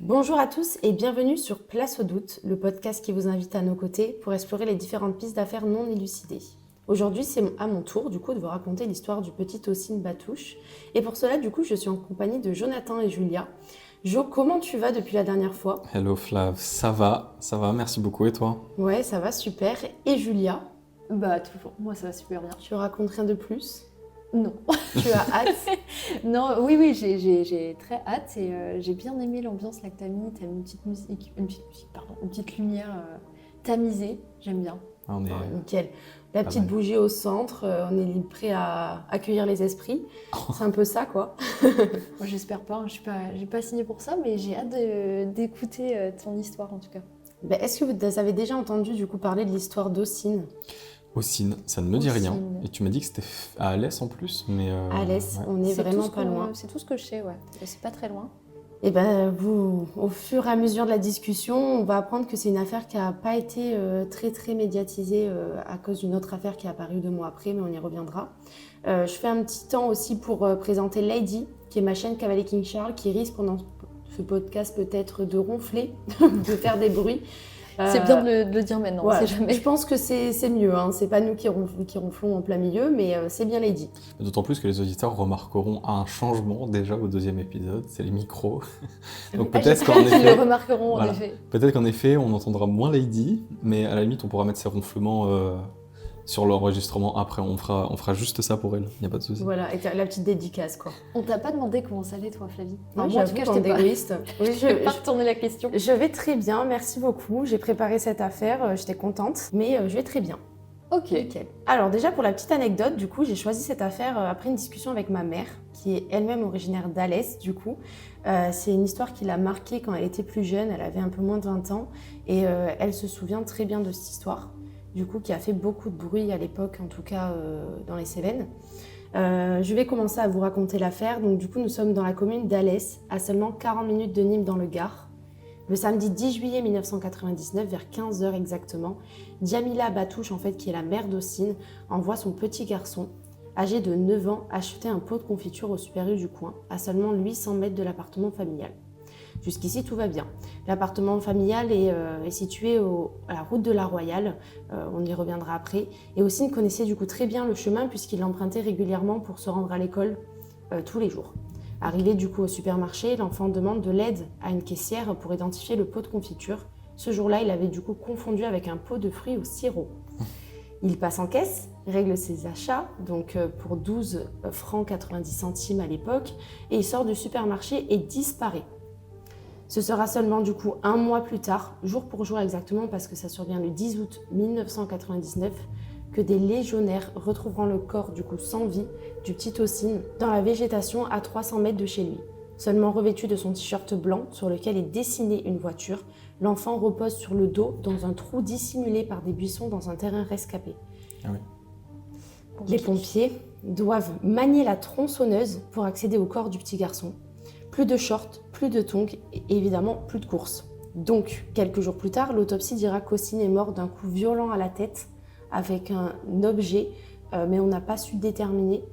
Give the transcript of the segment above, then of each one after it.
Bonjour à tous et bienvenue sur Place au doute, le podcast qui vous invite à nos côtés pour explorer les différentes pistes d'affaires non élucidées. Aujourd'hui, c'est à mon tour du coup de vous raconter l'histoire du petit Ossine Batouche. Et pour cela, du coup, je suis en compagnie de Jonathan et Julia. Jo, comment tu vas depuis la dernière fois? Hello Flav, ça va, merci beaucoup et toi? Ouais, ça va super. Et Julia, Bah toujours, moi ça va super bien. tu racontes rien de plus? Non. Tu as hâte? Non, oui, j'ai très hâte et j'ai bien aimé l'ambiance là que t'as mis. T'as mis une petite lumière tamisée, j'aime bien. On est... Oh, nickel. La Pas petite mal. bougie au centre, on est prêt à accueillir les esprits. C'est un peu ça, quoi. Moi j'espère pas, hein, j'ai pas signé pour ça, mais j'ai hâte d'écouter ton histoire en tout cas. Ben, est-ce que vous avez déjà entendu du coup parler de l'histoire d'Ossine? Ossine, ça ne me dit rien. Ossine. Et tu m'as dit que c'était à Alès en plus, mais... À Alès, ouais. on est C'est tout vraiment ce pas loin. C'est tout ce que je sais, ouais. C'est pas très loin. Et ben, au fur et à mesure de la discussion, on va apprendre que c'est une affaire qui n'a pas été très médiatisée à cause d'une autre affaire qui est apparue 2 mois après, mais on y reviendra. Je fais un petit temps aussi pour présenter Lady, qui est ma chaîne Cavalier King Charles, qui risque pendant ce podcast peut-être de ronfler, de faire des bruits. C'est bien de le dire maintenant, Ouais, on sait jamais. je pense que c'est mieux, hein. C'est pas nous qui ronflons en plein milieu, mais c'est bien Lady. D'autant plus que les auditeurs remarqueront un changement déjà au 2e épisode, c'est les micros. Donc peut-être qu'en Ils le effet, remarqueront voilà. en effet. peut-être qu'en effet, on entendra moins Lady, mais à la limite, on pourra mettre ses ronflements sur l'enregistrement après. On fera juste ça pour elle, il n'y a pas de souci. Voilà, et la petite dédicace, quoi. On t'a pas demandé comment ça allait toi Flavie? Moi, Moi en tout cas je bande t'ai pas. égoïste. Oui, Je vais pas retourner la question. je vais très bien, merci beaucoup. J'ai préparé cette affaire, j'étais contente, mais je vais très bien. Ok. Nickel. Alors déjà pour la petite anecdote, du coup, j'ai choisi cette affaire après une discussion avec ma mère, qui est elle-même originaire d'Alès, du coup. C'est une histoire qui l'a marquée quand elle était plus jeune, elle avait un peu moins de 20 ans, et elle se souvient très bien de cette histoire, du coup, qui a fait beaucoup de bruit à l'époque, en tout cas dans les Cévennes. Je vais commencer à vous raconter l'affaire. Donc du coup, nous sommes dans la commune d'Alès, à seulement 40 minutes de Nîmes dans le Gard. Le samedi 10 juillet 1999, vers 15h exactement, Djamila Batouche, en fait, qui est la mère d'Ossine, envoie son petit garçon, âgé de 9 ans, acheter un pot de confiture au Super U du coin, à seulement 800 mètres de l'appartement familial. Jusqu'ici, tout va bien. L'appartement familial est situé à la route de la Royale, on y reviendra après. Et Ossine connaissait du coup très bien le chemin puisqu'il l'empruntait régulièrement pour se rendre à l'école tous les jours. Arrivé du coup au supermarché, l'enfant demande de l'aide à une caissière pour identifier le pot de confiture. Ce jour-là, il avait du coup confondu avec un pot de fruits au sirop. Il passe en caisse, règle ses achats, donc pour 12 francs 90 centimes à l'époque, et il sort du supermarché et disparaît. Ce sera seulement du coup 1 mois plus tard, jour pour jour exactement, parce que ça survient le 10 août 1999, que des légionnaires retrouveront le corps du coup sans vie du petit Ossine dans la végétation à 300 mètres de chez lui. Seulement revêtu de son t-shirt blanc sur lequel est dessinée une voiture, l'enfant repose sur le dos dans un trou dissimulé par des buissons dans un terrain rescapé. Ah oui. Les pompiers doivent manier la tronçonneuse pour accéder au corps du petit garçon. Plus de shorts, plus de tongs et évidemment plus de courses. Donc, quelques jours plus tard, l'autopsie dira qu'Ossine est mort d'un coup violent à la tête avec un objet, mais on n'a pas su déterminer.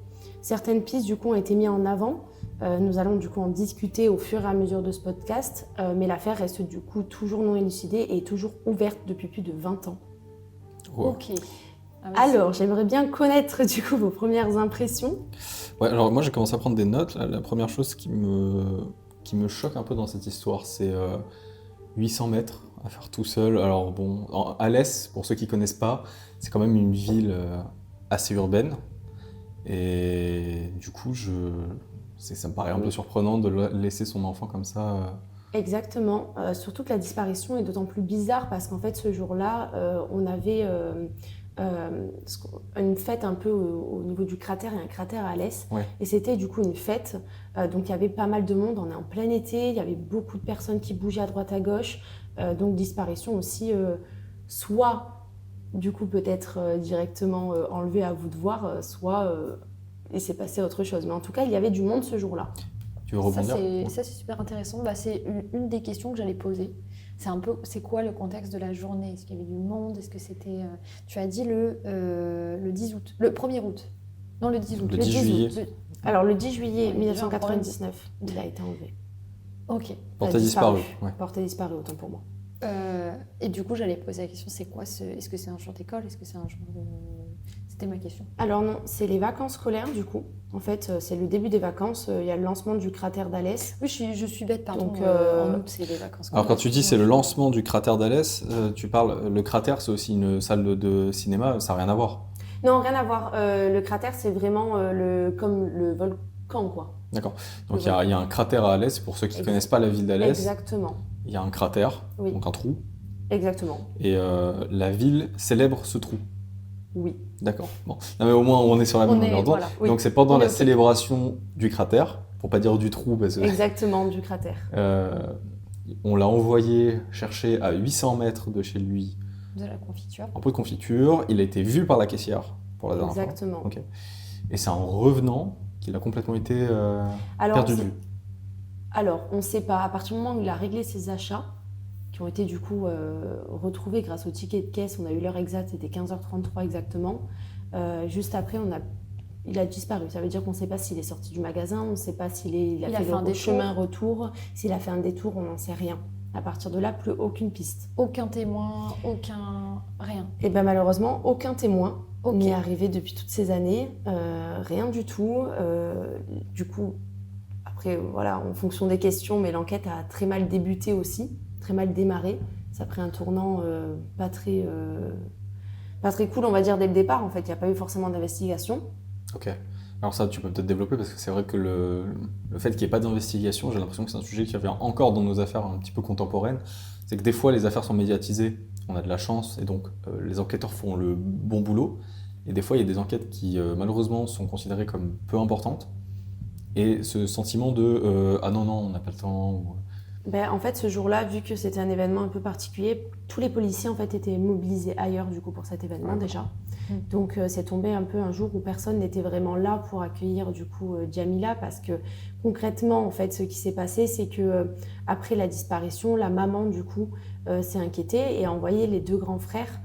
Certaines pistes du coup ont été mises en avant. Nous allons du coup en discuter au fur et à mesure de ce podcast, mais l'affaire reste du coup toujours non élucidée et toujours ouverte depuis plus de 20 ans. Wow. Ok. Ah ouais, Alors, j'aimerais bien connaître du coup vos premières impressions. Ouais, alors moi j'ai commencé à prendre des notes. La première chose qui me choque un peu dans cette histoire, c'est 800 mètres à faire tout seul. Alors bon, Alès, pour ceux qui connaissent pas, c'est quand même une ville assez urbaine. Et du coup, ça me paraît un peu surprenant de laisser son enfant comme ça. Exactement, surtout que la disparition est d'autant plus bizarre parce qu'en fait ce jour-là, on avait une fête un peu au niveau du cratère, il y a un cratère à Alès, Ouais. et c'était du coup une fête, donc il y avait pas mal de monde, on est en plein été, il y avait beaucoup de personnes qui bougeaient à droite à gauche, donc disparition aussi, soit du coup peut-être directement enlevée à vous de voir, soit il s'est passé autre chose, mais en tout cas il y avait du monde ce jour-là. Tu veux Ça rebondir? c'est super intéressant. Bah, c'est une des questions que j'allais poser. C'est quoi le contexte de la journée? Est-ce qu'il y avait du monde? Est-ce que c'était... Tu as dit le 10 août. Le 1er août. Non, le 10 août. Le 10 juillet. Alors le 10 juillet Ouais, déjà un 1999, il a été enlevé. Ok. Porté disparu. Ouais. Porté disparu, autant pour moi. Et du coup, j'allais poser la question, c'est quoi est-ce que c'est un jour d'école? Est-ce que c'est un jour de... C'était ma question. Alors non, c'est les vacances scolaires du coup. En fait, c'est le début des vacances. Il y a le lancement du cratère d'Alès. Oui, je suis bête, pardon. Donc, en août, c'est les vacances. Alors quand tu dis c'est le lancement du cratère d'Alès, tu parles, le cratère c'est aussi une salle de cinéma, ça n'a rien à voir. Non, rien à voir. Le cratère, c'est vraiment comme le volcan, quoi. D'accord. Donc il y a un cratère à Alès, pour ceux qui ne connaissent pas la ville d'Alès, Exactement. il y a un cratère, Oui. donc un trou, Exactement. et la ville célèbre ce trou. Oui. D'accord. Bon. Non, mais au moins on est sur la même longueur d'onde. Voilà, oui. Donc c'est pendant On est la ok. célébration du cratère, pour pas dire du trou, parce que Exactement, du cratère. on l'a envoyé chercher à 800 mètres de chez lui De la confiture. un pot de confiture. Il a été vu par la caissière pour la dernière fois. Exactement. Ok. Et c'est en revenant qu'il a complètement été Alors, perdu de vue. Alors, on ne sait pas. À partir du moment où il a réglé ses achats, qui ont été du coup retrouvés grâce au ticket de caisse, on a eu l'heure exacte, c'était 15h33 exactement. Juste après, il a disparu. Ça veut dire qu'on ne sait pas s'il est sorti du magasin, on ne sait pas s'il a fait le chemin retour, s'il a fait un détour, on n'en sait rien. À partir de là, plus aucune piste. Aucun témoin, rien. Et bien malheureusement, aucun témoin Ok. n'est arrivé depuis toutes ces années. Rien du tout. Du coup, après, voilà, en fonction des questions, mais l'enquête a très mal débuté aussi, très mal démarré. Ça a pris un tournant pas très cool, on va dire, dès le départ. En fait, il n'y a pas eu forcément d'investigation. Ok. Alors ça, tu peux peut-être développer parce que c'est vrai que le fait qu'il n'y ait pas d'investigation, j'ai l'impression que c'est un sujet qui revient encore dans nos affaires un petit peu contemporaines. C'est que des fois, les affaires sont médiatisées, on a de la chance et donc les enquêteurs font le bon boulot. Et des fois, il y a des enquêtes qui malheureusement sont considérées comme peu importantes. Et ce sentiment de ah non, on n'a pas le temps. Ben, en fait, ce jour-là, vu que c'était un événement un peu particulier, tous les policiers en fait étaient mobilisés ailleurs du coup pour cet événement Ouais. déjà. Donc c'est tombé un peu un jour où personne n'était vraiment là pour accueillir du coup Djamila, parce que concrètement en fait ce qui s'est passé, c'est que après la disparition, la maman du coup s'est inquiétée et a envoyé les deux grands frères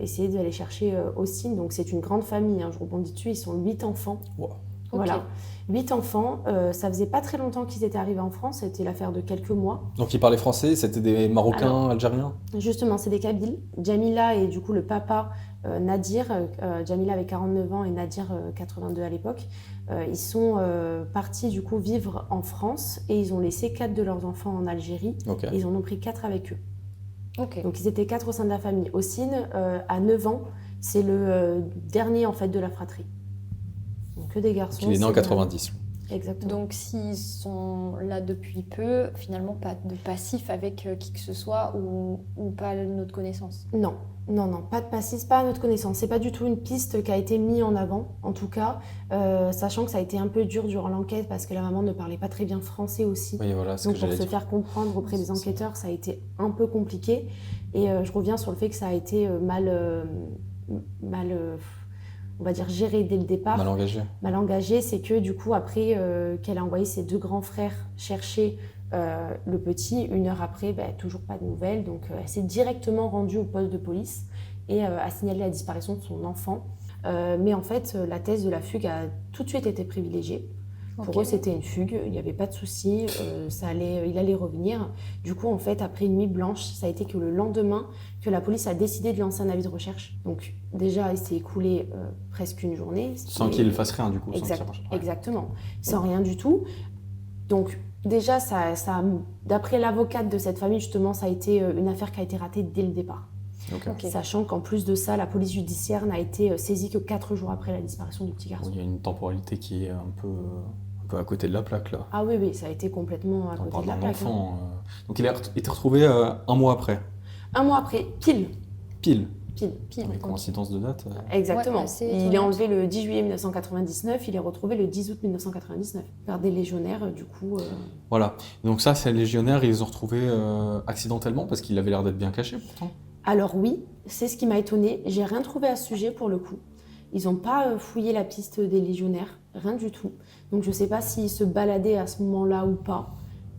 essayer d'aller chercher Hossein. Donc c'est une grande famille, hein, je rebondis dessus, ils sont 8 enfants. Wow. Voilà. Ok. 8 enfants, ça faisait pas très longtemps qu'ils étaient arrivés en France, c'était l'affaire de quelques mois. Donc ils parlaient français, c'était des Marocains, Alors, Algériens? Justement, c'est des Kabyles. Djamila et du coup le papa Nadir, Djamila avait 49 ans et Nadir 82 à l'époque, ils sont partis du coup vivre en France et ils ont laissé 4 de leurs enfants en Algérie. Ok. Et ils en ont pris 4 avec eux. Ok. Donc ils étaient 4 au sein de la famille. Hossein, à 9 ans, c'est le dernier en fait de la fratrie. Donc que des garçons. Il est né en c'est 90. Exactement. Donc s'ils sont là depuis peu, finalement pas de passif avec qui que ce soit ou pas à notre connaissance. Non, pas de passif, pas à notre connaissance. C'est pas du tout une piste qui a été mise en avant, en tout cas, sachant que ça a été un peu dur durant l'enquête parce que la maman ne parlait pas très bien français aussi. Oui, voilà ce Donc que pour j'allais se dire. faire comprendre auprès des enquêteurs, ça a été un peu compliqué. Et je reviens sur le fait que ça a été on va dire, géré dès le départ. Mal engagé. Mal engagé, c'est que du coup, après qu'elle a envoyé ses deux grands frères chercher le petit, 1 heure après, toujours pas de nouvelles. Donc elle s'est directement rendue au poste de police et a signalé la disparition de son enfant. Mais en fait, la thèse de la fugue a tout de suite été privilégiée. Pour eux, c'était une fugue, il n'y avait pas de souci, il allait revenir. Du coup, en fait, après une nuit blanche, ça a été que le lendemain que la police a décidé de lancer un avis de recherche. Donc déjà, il s'est écoulé presque une journée. Sans qu'il fasse rien du coup. Exactement, sans rien du tout. Donc déjà, d'après l'avocate de cette famille, justement, ça a été une affaire qui a été ratée dès le départ. Okay. Sachant qu'en plus de ça, la police judiciaire n'a été saisie que 4 jours après la disparition du petit garçon. Il y a une temporalité qui est un peu à côté de la plaque là. Ah oui, ça a été complètement à côté de la plaque. Enfant, Donc il a été retrouvé 1 mois après. 1 mois après, pile. Avec coïncidence de date. Exactement. Ouais, il est enlevé le 10 juillet 1999, il est retrouvé le 10 août 1999 par des légionnaires du coup. Voilà. Donc ça, ces légionnaires, ils les ont retrouvés accidentellement parce qu'il avait l'air d'être bien caché pourtant. Alors oui, c'est ce qui m'a étonnée. J'ai rien trouvé à ce sujet pour le coup. Ils n'ont pas fouillé la piste des légionnaires, rien du tout. Donc je ne sais pas s'il se baladait à ce moment-là ou pas.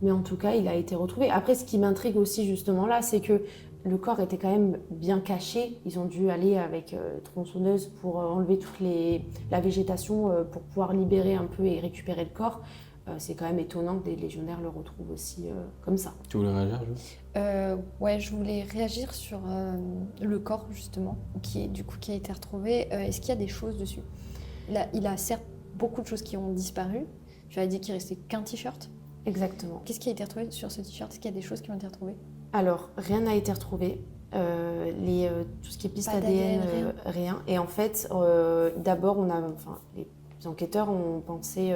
Mais en tout cas, il a été retrouvé. Après, ce qui m'intrigue aussi justement là, c'est que le corps était quand même bien caché. Ils ont dû aller avec tronçonneuse pour enlever toute la végétation pour pouvoir libérer un peu et récupérer le corps. c'est quand même étonnant que des légionnaires le retrouvent aussi comme ça. Tu voulais réagir, Jules? Ouais, je voulais réagir sur le corps justement, qui a été retrouvé. Est-ce qu'il y a des choses dessus? Il a certes beaucoup de choses qui ont disparu. Tu as dit qu'il restait qu'un t-shirt. Exactement. Qu'est-ce qui a été retrouvé sur ce t-shirt? Est-ce qu'il y a des choses qui ont été retrouvées? Alors, rien n'a été retrouvé. Tout ce qui est piste Pas ADN, d'ADN, rien. Et en fait, d'abord, les enquêteurs ont pensé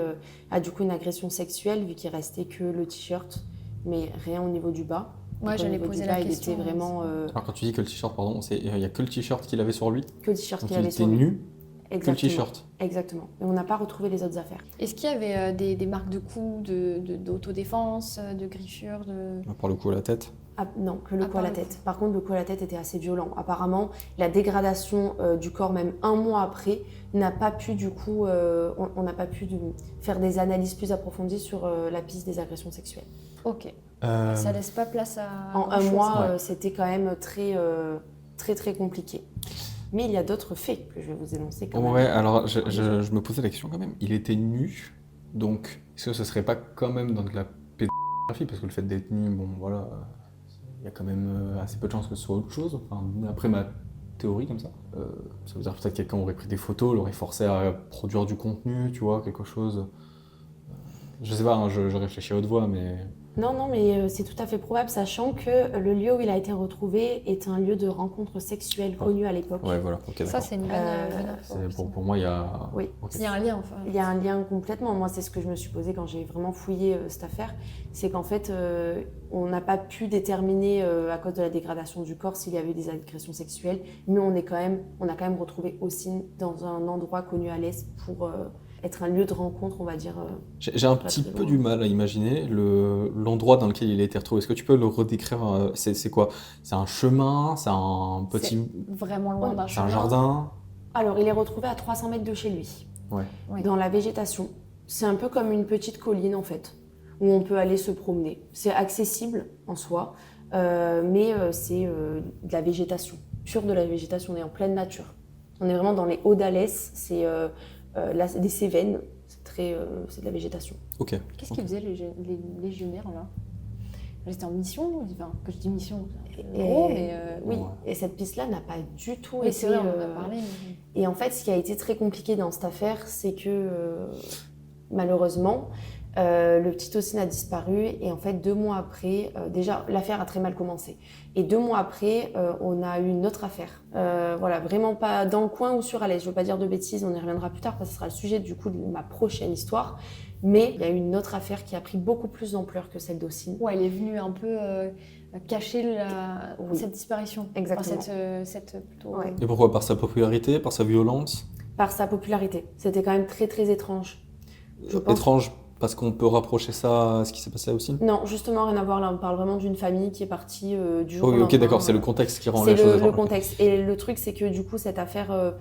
à du coup une agression sexuelle vu qu'il restait que le t-shirt, mais rien au niveau du bas. Ouais, Donc, au j'allais niveau poser du la bas, question. il était vraiment Alors quand tu dis que le t-shirt, pardon, il n'y a que le t-shirt qu'il avait sur lui? que le t-shirt Donc qu'il il avait était sur lui. nu que le Exactement. t-shirt. Exactement. Et on n'a pas retrouvé les autres affaires. Est-ce qu'il y avait des marques de coups, d'autodéfense, de griffures Par le coup à la tête. Ah, non, que le À coup à part la le tête. Par contre, le coup à la tête était assez violent. Apparemment, la dégradation du corps, même un mois après, n'a pas pu du coup, on n'a pas pu faire des analyses plus approfondies sur la piste des agressions sexuelles. Ok. Euh, Ça laisse pas place à. En un grand-chose. mois, Ouais. c'était quand même très compliqué. Mais il y a d'autres faits que je vais vous énoncer quand Ouais, même. alors je me posais la question quand même. Il était nu, donc est-ce que ce serait pas quand même dans de la pédographie? Parce que le fait d'être nu, bon voilà, il y a quand même assez peu de chances que ce soit autre chose. Enfin, après ma théorie comme ça. Ça veut dire peut-être que quelqu'un aurait pris des photos, l'aurait forcé à produire du contenu, tu vois, quelque chose. Je sais pas, hein, je réfléchis à haute voix, mais. Non, mais c'est tout à fait probable, sachant que le lieu où il a été retrouvé est un lieu de rencontre sexuelle connu à l'époque. Ouais, voilà, ok, Ça, d'accord. c'est une bonne info. Pour moi, il y a. Oui. Ok. Il y a un lien, enfin. Il y a un lien complètement. Moi, c'est ce que je me suis posé quand j'ai vraiment fouillé cette affaire. C'est qu'en fait, on n'a pas pu déterminer, à cause de la dégradation du corps, s'il y avait eu des agressions sexuelles. Mais on a quand même retrouvé Ossine dans un endroit connu à l'Est pour être un lieu de rencontre, on va dire. J'ai un Pas petit très peu loin. du mal à imaginer l'endroit dans lequel il a été retrouvé. Est-ce que tu peux le redécrire? C'est quoi? C'est un chemin? C'est un petit. Vraiment loin d'un C'est un chemin. jardin? Alors, il est retrouvé à 300 mètres de chez lui, Ouais. Oui. dans la végétation. C'est un peu comme une petite colline, en fait, où on peut aller se promener. C'est accessible en soi, mais c'est de la végétation, pure de la végétation. On est en pleine nature. On est vraiment dans les Hauts-d'Alès, c'est des Cévennes, c'est de la végétation. Ok. Qu'est-ce qu'ils faisaient, les légionnaires, là? Ils étaient en mission, enfin, que je dis mission, c'est gros, mais... Oui, Ouais. et cette piste-là n'a pas du tout Oui, été... c'est vrai, on en a parlé. Et en fait, ce qui a été très compliqué dans cette affaire, c'est que malheureusement, le petit Ossine a disparu et en fait 2 mois après, déjà l'affaire a très mal commencé. Et 2 mois après, on a eu une autre affaire. Voilà, vraiment pas dans le coin ou sur Alès. Je ne veux pas dire de bêtises, on y reviendra plus tard parce que ce sera le sujet du coup de ma prochaine histoire. Mais il y a eu une autre affaire qui a pris beaucoup plus d'ampleur que celle d'Ossine. Ouais, il est venu un peu cacher Oui. cette disparition. Exactement. Enfin, cette plutôt... Ouais. Et pourquoi? Par sa popularité? Par sa violence? Par sa popularité. C'était quand même très étrange. Je pense. Étrange, parce qu'on peut rapprocher ça à ce qui s'est passé aussi? Non, justement, rien à voir. Là, on parle vraiment d'une famille qui est partie du jour au Oui, ok, lendemain. d'accord, c'est le contexte qui rend C'est les choses le étranges. contexte. Et le truc, c'est que du coup, cette affaire,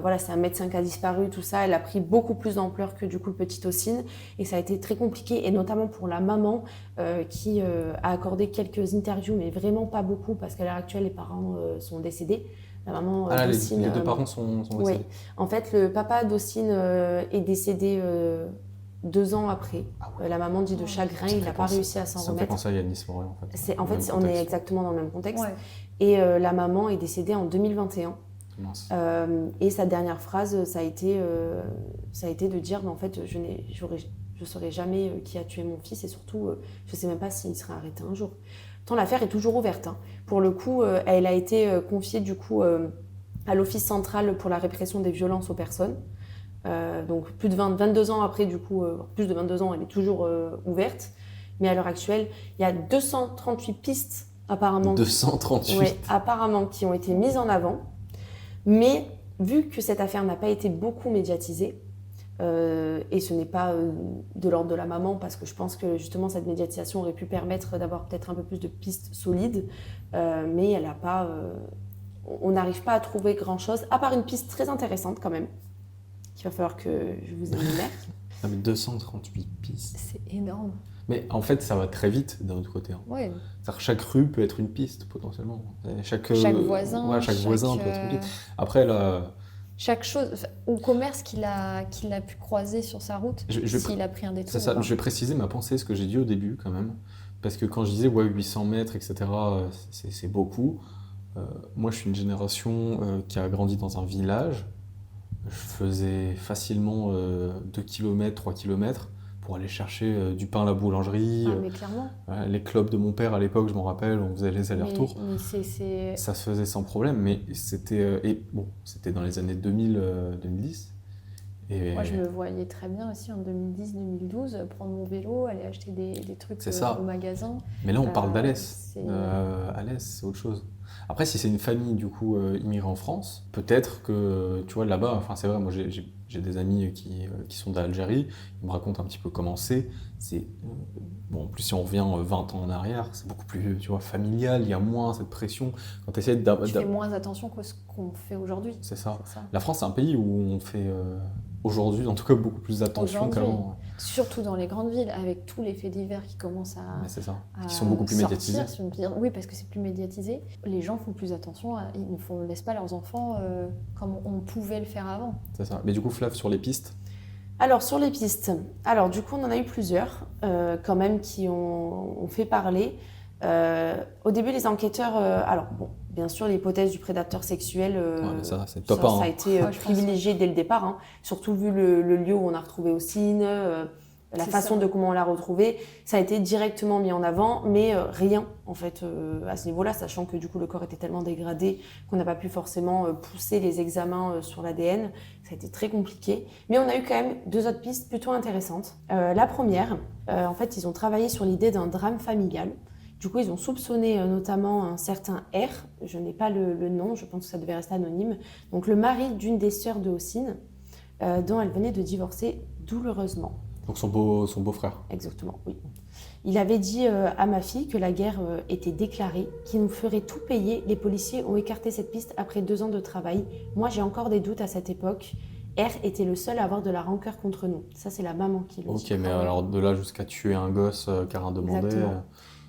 voilà, c'est un médecin qui a disparu, tout ça, elle a pris beaucoup plus d'ampleur que du coup le petit Ossine. Et ça a été très compliqué, et notamment pour la maman qui a accordé quelques interviews, mais vraiment pas beaucoup, parce qu'à l'heure actuelle, les parents sont décédés. La maman Ah là, d'Ossine. les deux parents sont Oui. décédés. En fait, le papa d'Ossine est décédé 2 ans après. Ah ouais. La maman dit de chagrin, il n'a pas réussi à s'en Ça me fait remettre. penser à Yanis Moret, en fait. En Dans le fait, même on est contexte. exactement dans le même contexte. Ouais. Et la maman est décédée en 2021. Mince. Et sa dernière phrase, ça a été de dire, mais en fait, je saurais jamais qui a tué mon fils, et surtout, je sais même pas s'il sera arrêté un jour. Pourtant, l'affaire est toujours ouverte. Hein. Pour le coup, elle a été confiée du coup à l'Office central pour la répression des violences aux personnes. Donc plus de 22 ans après, du coup, plus de 22 ans, elle est toujours ouverte. Mais à l'heure actuelle, il y a 238 pistes apparemment, 238. ouais, apparemment qui ont été mises en avant. Mais vu que cette affaire n'a pas été beaucoup médiatisée, et ce n'est pas de l'ordre de la maman, parce que je pense que justement cette médiatisation aurait pu permettre d'avoir peut-être un peu plus de pistes solides, mais elle a pas, on n'arrive pas à trouver grand-chose, à part une piste très intéressante quand même, qu'il va falloir que je vous énumère. Ah, mais 238 pistes. C'est énorme. Mais en fait, ça va très vite d'un autre côté. Hein. Ouais. C'est-à-dire, chaque rue peut être une piste potentiellement. Et chaque Chaque voisin, ouais, chaque voisin peut être une euh, piste. Après, là, chaque chose, au commerce qu'il a pu croiser sur sa route, s'il a pris un détour. C'est ça, je vais préciser ma pensée, ce que j'ai dit au début quand même. Parce que quand je disais 800 mètres, etc., c'est beaucoup. Moi, je suis une génération qui a grandi dans un village. Je faisais facilement 2 km, 3 km pour aller chercher du pain à la boulangerie. Mais clairement. Les clubs de mon père à l'époque, je m'en rappelle, on faisait les allers-retours. Mais c'est... Ça se faisait sans problème, mais c'était c'était dans les années 2000, 2010. Et moi, je me voyais très bien aussi en 2010-2012 prendre mon vélo, aller acheter des trucs au magasin. Mais là, on parle d'Alès. Alès, c'est autre chose. Après, si c'est une famille du coup immigrée en France, peut-être que tu vois là-bas. Enfin, c'est vrai, moi j'ai des amis qui sont d'Algérie. Ils me racontent un petit peu comment c'est. Bon, en plus, si on revient 20 ans en arrière, c'est beaucoup plus, tu vois, familial. Il y a moins cette pression. Quand tu essaies tu fais moins attention que ce qu'on fait aujourd'hui. C'est ça. La France, c'est un pays où on fait aujourd'hui, en tout cas, beaucoup plus attention qu'avant. Surtout dans les grandes villes, avec tous les faits divers qui commencent qui sont beaucoup plus médiatisés. Oui, parce que c'est plus médiatisé. Les gens font plus attention, ils ne laissent pas leurs enfants comme on pouvait le faire avant. C'est ça. Mais du coup, Flav, sur les pistes. Alors, sur les pistes, du coup, on en a eu plusieurs, quand même, qui ont fait parler. Au début, les enquêteurs... bien sûr, l'hypothèse du prédateur sexuel, c'est top 1. Ça a été privilégié dès le départ, hein, surtout vu le lieu où on a retrouvé Hossein, la façon de comment on l'a retrouvé. Ça a été directement mis en avant, mais rien, en fait, à ce niveau-là, sachant que du coup, le corps était tellement dégradé qu'on n'a pas pu forcément pousser les examens sur l'ADN. Ça a été très compliqué. Mais on a eu quand même 2 autres pistes plutôt intéressantes. La première, en fait, ils ont travaillé sur l'idée d'un drame familial. Du coup, ils ont soupçonné notamment un certain R, je n'ai pas le nom, je pense que ça devait rester anonyme, donc le mari d'une des sœurs de Hossein, dont elle venait de divorcer douloureusement. Donc son beau-frère. Exactement, oui. Il avait dit à ma fille que la guerre était déclarée, qu'il nous ferait tout payer. Les policiers ont écarté cette piste après 2 ans de travail. Moi, j'ai encore des doutes à cette époque. R était le seul à avoir de la rancœur contre nous. Ça, c'est la maman qui le dit. Ok, mais alors de là jusqu'à tuer un gosse qui a rien demandé... Exactement.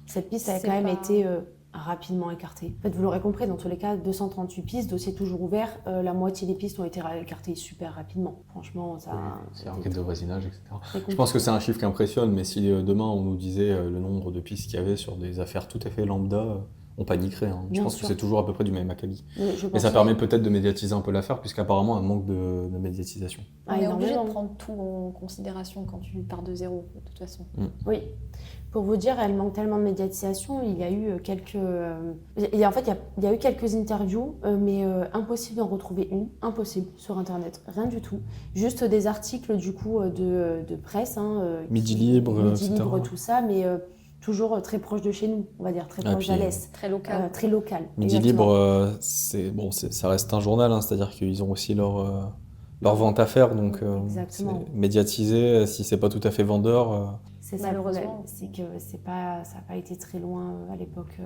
Cette piste a quand même été rapidement écartée. En fait, vous l'aurez compris, dans tous les cas, 238 pistes, dossier toujours ouvert. La moitié des pistes ont été écartées super rapidement. Franchement, ça... C'est enquête de voisinage, etc. Je pense que c'est un chiffre qui impressionne, mais si demain on nous disait le nombre de pistes qu'il y avait sur des affaires tout à fait lambda, on paniquerait. Hein. Je pense que c'est toujours à peu près du même acabit. Et ça permet peut-être de médiatiser un peu l'affaire, puisqu'apparemment, elle manque de médiatisation. On est obligé de prendre tout en considération quand tu pars de zéro, de toute façon. Oui. Pour vous dire, elle manque tellement de médiatisation. Il y a eu quelques... il y a eu quelques interviews, mais impossible d'en retrouver une. Impossible sur Internet. Rien du tout. Juste des articles, du coup, de presse. Midi Libre, tout ça, mais... toujours très proche de chez nous, on va dire, très proche d'Alès. Très local. Très local. Midi Libre, ça reste un journal, hein, c'est-à-dire qu'ils ont aussi leur vente à faire, donc médiatiser, si c'est pas tout à fait vendeur... C'est ça le problème, c'est que ça n'a pas été très loin à l'époque,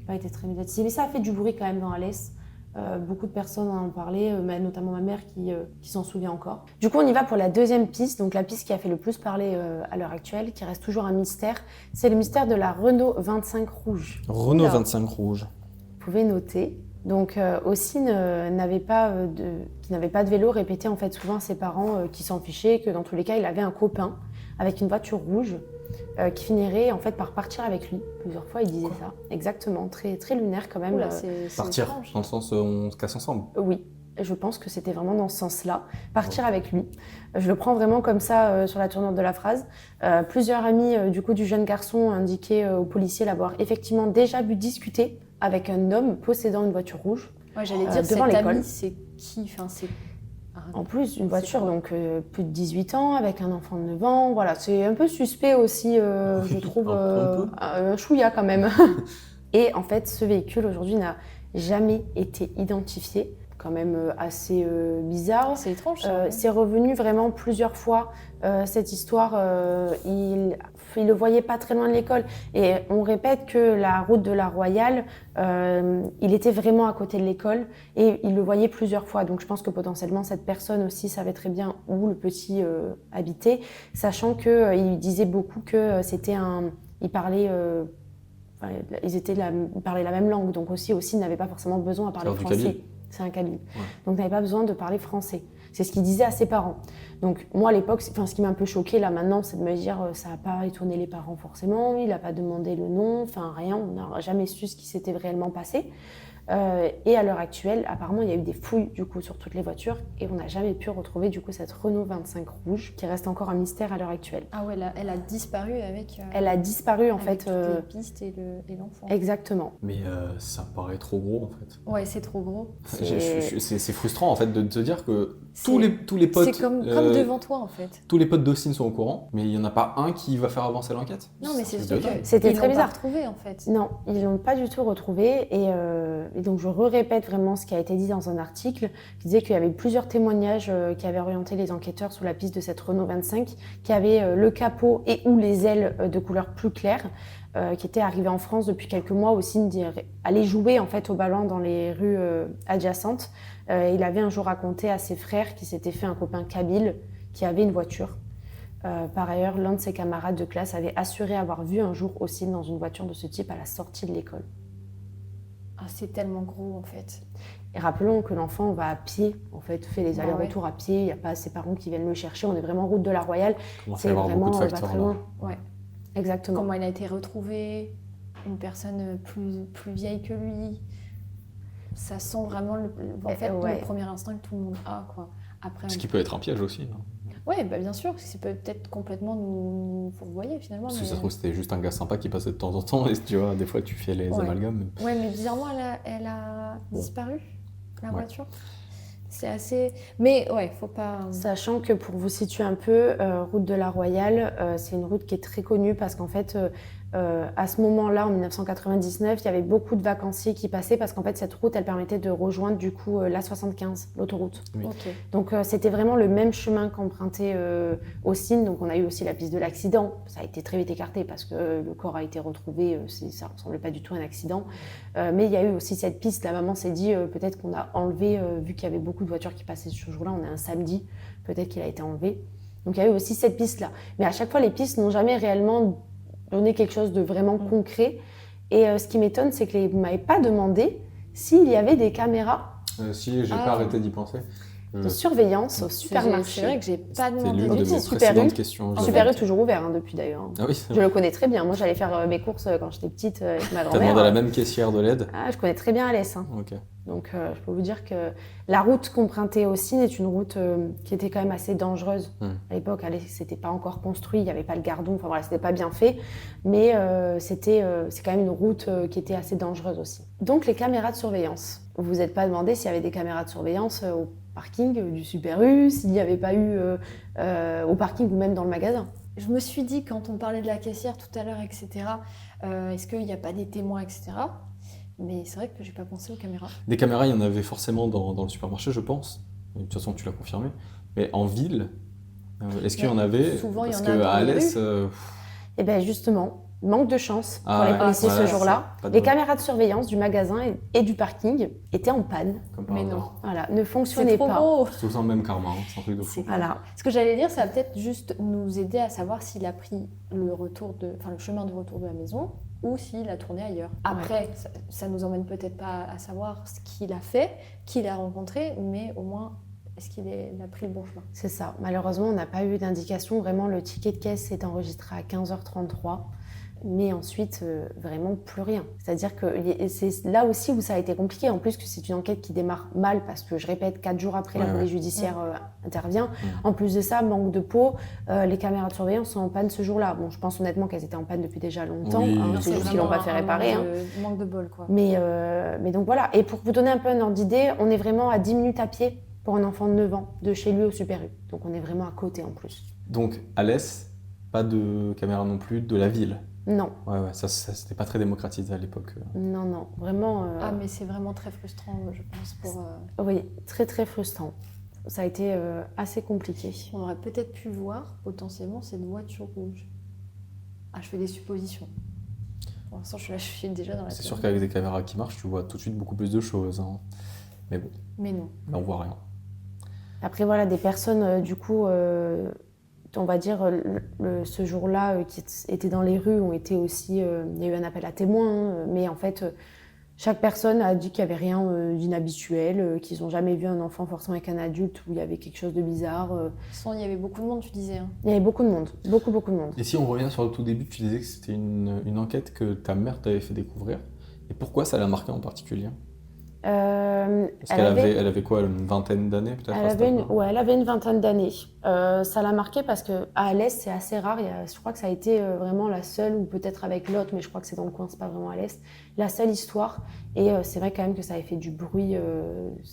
pas été très médiatisé. Mais ça a fait du bruit quand même dans Alès. Beaucoup de personnes en ont parlé, notamment ma mère qui s'en souvient encore. Du coup, on y va pour la deuxième piste, donc la piste qui a fait le plus parler à l'heure actuelle, qui reste toujours un mystère. C'est le mystère de la Renault 25 rouge. Renault 25 rouge. Vous pouvez noter. Donc, Hossein n'avait pas de vélo, répétait en fait souvent à ses parents qui s'en fichaient, que dans tous les cas, il avait un copain avec une voiture rouge qui finirait en fait par partir avec lui. Plusieurs fois, il disait ça. Exactement, très, très lunaire quand même. Oula, partir, dans le sens on se casse ensemble. Oui, je pense que c'était vraiment dans ce sens-là. Partir avec lui. Je le prends vraiment comme ça sur la tournure de la phrase. Plusieurs amis du coup du jeune garçon ont indiqué aux policiers l'avoir effectivement déjà vu discuter avec un homme possédant une voiture rouge. Ouais, j'allais dire, devant cet l'école. ami, c'est qui En plus, une voiture, donc plus de 18 ans, avec un enfant de 9 ans. Voilà, c'est un peu suspect aussi, je trouve, un chouïa quand même. Et en fait, ce véhicule, aujourd'hui, n'a jamais été identifié. Quand même assez bizarre. C'est étrange. C'est revenu vraiment plusieurs fois, cette histoire. Il le voyait pas très loin de l'école. Et on répète que la route de la Royale, il était vraiment à côté de l'école et il le voyait plusieurs fois. Donc je pense que potentiellement cette personne aussi savait très bien où le petit habitait, sachant qu'il disait beaucoup que c'était un... Il parlait... ils parlaient la même langue, donc aussi n'avaient pas forcément besoin à parler français. c'est un Kabyle. Ouais. Donc, n'avait pas besoin de parler français. C'est ce qu'il disait à ses parents. Donc, moi, à l'époque, ce qui m'a un peu choquée, là, maintenant, c'est de me dire, ça n'a pas étonné les parents, forcément. Il n'a pas demandé le nom, enfin, rien. On n'a jamais su ce qui s'était réellement passé. Et à l'heure actuelle, apparemment, il y a eu des fouilles du coup sur toutes les voitures et on n'a jamais pu retrouver du coup cette Renault 25 rouge qui reste encore un mystère à l'heure actuelle. Ah ouais, elle a disparu avec. Elle a disparu en avec fait. toutes les pistes et l'enfant. Exactement. Mais ça me paraît trop gros en fait. Ouais, c'est trop gros. C'est frustrant en fait de te dire que C'est- tous les potes. C'est comme devant toi en fait. Tous les potes d'Austin sont au courant, mais il n'y en a pas un qui va faire avancer l'enquête. Non, mais c'est un truc sûr de dingue. que C'était ils très l'ont bizarre. pas retrouvé en fait. Non, ils l'ont pas du tout retrouvé et donc je répète vraiment ce qui a été dit dans un article qui disait qu'il y avait plusieurs témoignages qui avaient orienté les enquêteurs sur la piste de cette Renault 25 qui avait le capot et ou les ailes de couleur plus claire qui était arrivé en France depuis quelques mois aussi allait jouer en fait au ballon dans les rues adjacentes. Il avait un jour raconté à ses frères qu'il s'était fait un copain kabyle qui avait une voiture. Par ailleurs, l'un de ses camarades de classe avait assuré avoir vu un jour Ossine dans une voiture de ce type à la sortie de l'école. Ah, c'est tellement gros en fait. Et rappelons que l'enfant va à pied, en fait, fait les Ah allers-retours à pied, il n'y a pas ses parents qui viennent le chercher, on est vraiment route de la Royale, Il commence à y c'est avoir vraiment beaucoup de pas facteurs très là. loin. Ouais. Exactement. Comment il a été retrouvé, une personne plus vieille que lui. Ça sent vraiment ouais. le premier instinct que tout le monde a quoi. Après, Ce qui peut être un piège aussi. Hein. ouais, bah bien sûr, ça peut peut-être complètement nous fourvoyer finalement. Parce que mais- ça se trouve, c'était juste un gars sympa qui passait de temps en temps, et tu vois, des fois tu fais les Ouais. amalgames. Ouais, mais bizarrement, elle a disparu, la Ouais. voiture. C'est assez... Mais ouais, faut pas... Sachant que pour vous situer un peu, route de la Royale, c'est une route qui est très connue parce qu'en fait, à ce moment-là, en 1999, il y avait beaucoup de vacanciers qui passaient parce qu'en fait, cette route, elle permettait de rejoindre du coup l'A75, l'autoroute. Oui. Ok. Donc c'était vraiment le même chemin qu'empruntait Ossine. Donc on a eu aussi la piste de l'accident. Ça a été très vite écarté parce que le corps a été retrouvé. Ça ressemblait pas du tout à un accident. Mais il y a eu aussi cette piste. La maman s'est dit peut-être qu'on a enlevé, vu qu'il y avait beaucoup de voitures qui passaient ce jour-là, on est un samedi, peut-être qu'il a été enlevé. Donc il y a eu aussi cette piste-là. Mais à chaque fois, les pistes n'ont jamais réellement donné quelque chose de vraiment concret. Et ce qui m'étonne, c'est que vous ne m'avez pas demandé s'il y avait des caméras Si, j'ai Ah. pas arrêté d'y penser. de surveillance au C'est supermarché. vrai que j'ai pas C'est demandé l'une du de tout. mes Super précédentes U. questions. Super U toujours ouvert depuis d'ailleurs. Ah oui, Je le connais très bien. Moi, j'allais faire mes courses quand j'étais petite avec ma t'as grand-mère. demandé à la même caissière de l'aide. Ah, je connais très bien Alès. Hein. Ok. Donc, je peux vous dire que la route qu'empruntait Ossine est une route qui était quand même assez dangereuse. À l'époque, c'était pas encore construit, il n'y avait pas le gardon, enfin voilà, c'était pas bien fait. Mais c'est quand même une route qui était assez dangereuse aussi. Donc, les caméras de surveillance. Vous vous êtes pas demandé s'il y avait des caméras de surveillance au parking du Super U, s'il n'y avait pas eu au parking ou même dans le magasin. Je me suis dit, quand on parlait de la caissière tout à l'heure, etc., est-ce qu'il n'y a pas des témoins, etc. Mais c'est vrai que j'ai pas pensé aux caméras. Des caméras, il y en avait forcément dans le supermarché, je pense. De toute façon, tu l'as confirmé. Mais en ville, est-ce qu'il y en avait? Souvent, il y Parce en a que dans à les Alès, Et bien justement, manque de chance pour Ah les ouais, policiers voilà, ce jour-là. c'est pas de Les bol. caméras de surveillance du magasin et du parking étaient en panne. comme par Mais hasard. Voilà, ne C'est fonctionnaient trop pas. beau. C'est tout le temps le même karma, hein. C'est un truc de fou. Voilà. Ce que j'allais dire, ça va peut-être juste nous aider à savoir s'il a pris le chemin de retour de la maison ou s'il a tourné ailleurs. Après, ça nous emmène peut-être pas à savoir ce qu'il a fait, qui l'a rencontré, mais au moins, est-ce qu'il a pris le bon chemin? C'est ça. Malheureusement, on n'a pas eu d'indication. Vraiment, le ticket de caisse s'est enregistré à 15h33. Mais ensuite, vraiment plus rien. C'est-à-dire que c'est là aussi où ça a été compliqué. En plus que c'est une enquête qui démarre mal parce que, je répète, 4 jours après, la police judiciaire intervient. En plus de ça, manque de peau, les caméras de surveillance sont en panne ce jour-là. Bon, je pense honnêtement qu'elles étaient en panne depuis déjà longtemps. Oui. C'est juste qu'ils l'ont pas fait réparer. Hein. Manque de bol, quoi. Mais donc voilà. Et pour vous donner un peu un ordre d'idée, on est vraiment à 10 minutes à pied pour un enfant de 9 ans de chez lui au Super U. Donc on est vraiment à côté en plus. Donc, Alès, pas de caméra non plus de la ville. Non, Ouais, ça c'était pas très démocratisé à l'époque. non, vraiment. Ah, mais c'est vraiment très frustrant, je pense, pour... Oui, très très frustrant. Ça a été assez compliqué. On aurait peut-être pu voir, potentiellement, cette voiture rouge. Ah, je fais des suppositions. Pour l'instant, je suis déjà dans la C'est tête. sûr qu'avec des caméras qui marchent, tu vois tout de suite beaucoup plus de choses. Hein. Mais bon, Mais non. là, on voit rien. Après, voilà, des personnes, du coup, on va dire, ce jour-là, qui étaient dans les rues, ont été aussi... il y a eu un appel à témoins, mais en fait, Chaque personne a dit qu'il n'y avait rien d'inhabituel, qu'ils n'ont jamais vu un enfant forcément avec un adulte où il y avait quelque chose de bizarre. De toute façon, il y avait beaucoup de monde, tu disais. Hein. Il y avait beaucoup de monde, beaucoup de monde. Et si on revient sur le tout début, tu disais que c'était une enquête que ta mère t'avait fait découvrir. Et pourquoi ça l'a marqué en particulier? Parce elle avait quoi, une vingtaine d'années peut-être à cet âge-là elle avait une vingtaine d'années. Ça l'a marqué parce qu'à Alès, c'est assez rare. Je crois que ça a été vraiment la seule, ou peut-être avec l'autre, mais je crois que c'est dans le coin, c'est pas vraiment à l'Est, la seule histoire. Et c'est vrai quand même que ça avait fait du bruit.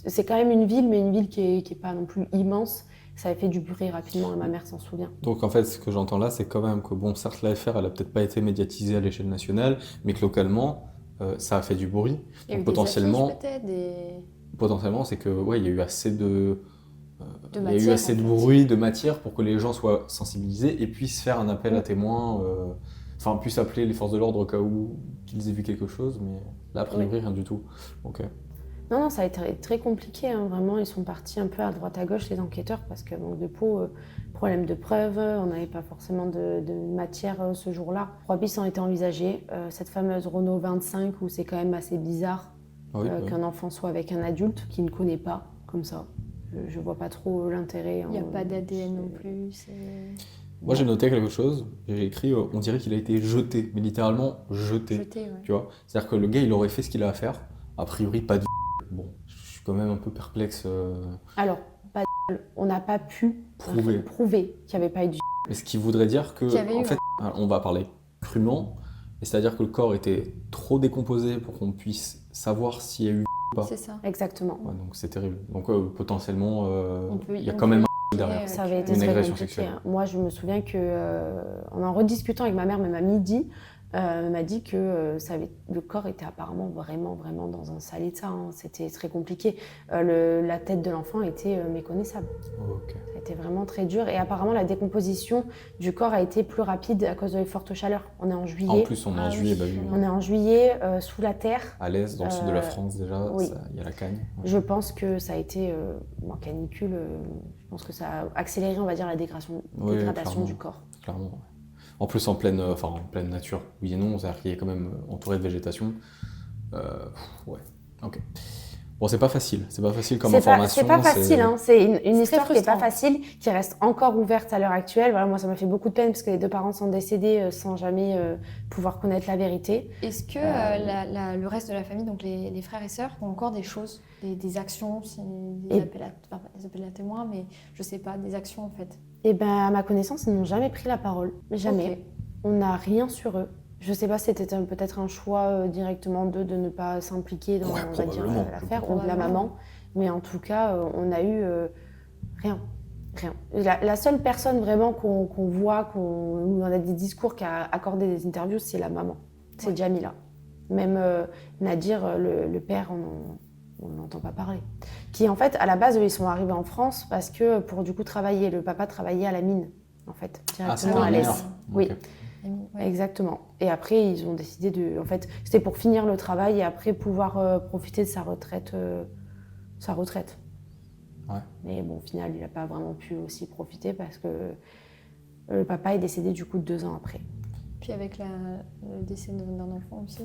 C'est quand même une ville, mais une ville qui est pas non plus immense. Ça avait fait du bruit rapidement, et ma mère s'en souvient. Donc en fait, ce que j'entends là, c'est quand même que, bon, certes, l'affaire, elle a peut-être pas été médiatisée à l'échelle nationale, mais que localement, ça a fait du bruit. Il y a Donc eu potentiellement, des affiches, peut-être, potentiellement, c'est que ouais, il y a eu assez de de il y a eu matière, assez en de fait. bruit, de matière pour que les gens soient sensibilisés et puissent faire un appel à témoins, enfin puissent appeler les forces de l'ordre au cas où qu'ils aient vu quelque chose, mais là a priori rien du tout. Ok. Non, ça a été très compliqué, hein, vraiment. Ils sont partis un peu à droite à gauche, les enquêteurs, parce que manque de peau, problème de preuves, on n'avait pas forcément de matière ce jour-là. 3 pistes ont été envisagées. Cette fameuse Renault 25, où c'est quand même assez bizarre Ah oui, qu'un enfant soit avec un adulte qu'il ne connaît pas, comme ça. Je vois pas trop l'intérêt. Il n'y a pas d'ADN non plus. Moi j'ai noté quelque chose, j'ai écrit on dirait qu'il a été jeté, mais littéralement jeté. Jeté, ouais. Tu vois, c'est-à-dire que le gars il aurait fait ce qu'il a à faire, a priori pas du. Bon, je suis quand même un peu perplexe. Alors, on n'a pas pu prouver qu'il n'y avait pas eu de. Mais ce qui voudrait dire que, Qu'il y avait en eu, fait, on va parler crûment, et c'est-à-dire que le corps était trop décomposé pour qu'on puisse savoir s'il y a eu ou pas. C'est ça. Exactement. Ouais, donc c'est terrible. Donc potentiellement, il y a on quand même peut un derrière. Ça avait été Une très agression compliqué. sexuelle. Moi, je me souviens que, en rediscutant avec ma mère, même à midi, elle m'a dit que le corps était apparemment vraiment dans un sale état. Hein. C'était très compliqué. La tête de l'enfant était méconnaissable. Oh, ok. Ça a été vraiment très dur. Et apparemment, la décomposition du corps a été plus rapide à cause de les fortes chaleurs. On est en juillet. En plus, on est en juillet, bah oui. On est en juillet, sous la terre. À l'est, dans le sud de la France déjà, oui. il y a la Cagne. Ouais. Je pense que ça a été, en canicule, je pense que ça a accéléré, on va dire, la dégradation clairement. du corps. Clairement, ouais. En plus, en pleine nature, oui et non, c'est-à-dire qu'il est quand même entouré de végétation. Ouais, ok. Bon, c'est pas facile comme information. C'est pas facile, hein. C'est une histoire qui n'est pas frustrant. facile, qui reste encore ouverte à l'heure actuelle. Voilà, moi, ça m'a fait beaucoup de peine parce que les 2 parents sont décédés sans jamais pouvoir connaître la vérité. Est-ce que le reste de la famille, donc les frères et sœurs, ont encore des choses, des actions, des appels à témoins, mais je sais pas, des actions en fait? Et ben, à ma connaissance, ils n'ont jamais pris la parole. Jamais. Ok. On n'a rien sur eux. Je sais pas si c'était peut-être un choix directement d'eux de ne pas s'impliquer dans, Ouais, on va dire, probablement. l'affaire, ou de la maman. Mais en tout cas, on a eu rien. Rien. La seule personne vraiment qu'on voit, où on a des discours, qui a accordé des interviews, c'est la maman. C'est Ouais. Jamila. Même Nadir, le père, on n'entend pas parler. Qui, en fait, à la base, eux, ils sont arrivés en France parce que pour du coup travailler, le papa travaillait à la mine, en fait, directement un à l'Est. mineur. Oui. Ok. Ouais. Exactement. Et après, ils ont décidé de. En fait, c'était pour finir le travail et après pouvoir profiter de sa retraite. Ouais. Mais bon, au final, il n'a pas vraiment pu aussi profiter parce que le papa est décédé du coup 2 ans après. Puis avec le décès d'un enfant aussi.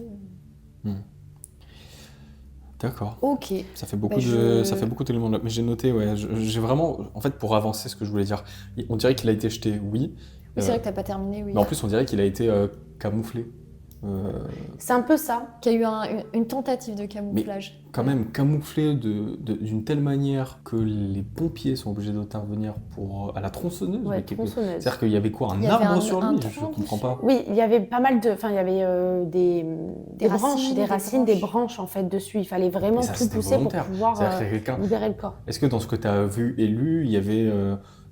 D'accord. Ok. Ça fait beaucoup Bah, ça fait beaucoup d'éléments là. Mais j'ai noté, ouais, j'ai vraiment, en fait, pour avancer ce que je voulais dire, on dirait qu'il a été jeté, oui. Oui, c'est vrai que t'as pas terminé, oui. Mais en plus, on dirait qu'il a été camouflé. C'est un peu ça. Qu'il y a eu une tentative de camouflage. Quand même camouflé d'une telle manière que les pompiers sont obligés d'intervenir à la tronçonneuse. Ouais, Mais tronçonneuse. c'est-à-dire qu'il y avait quoi, Il y un avait arbre un sur lui? Je tronc comprends pas. Oui, il y avait pas mal de. Enfin, il y avait des branches, racines, des des racines, branches. des branches en fait dessus. Il fallait vraiment Mais ça, tout c'était pousser pour volontaire. pouvoir C'est-à-dire qu'il y a quelqu'un. libérer le corps. Est-ce que dans ce que tu as vu et lu, il y avait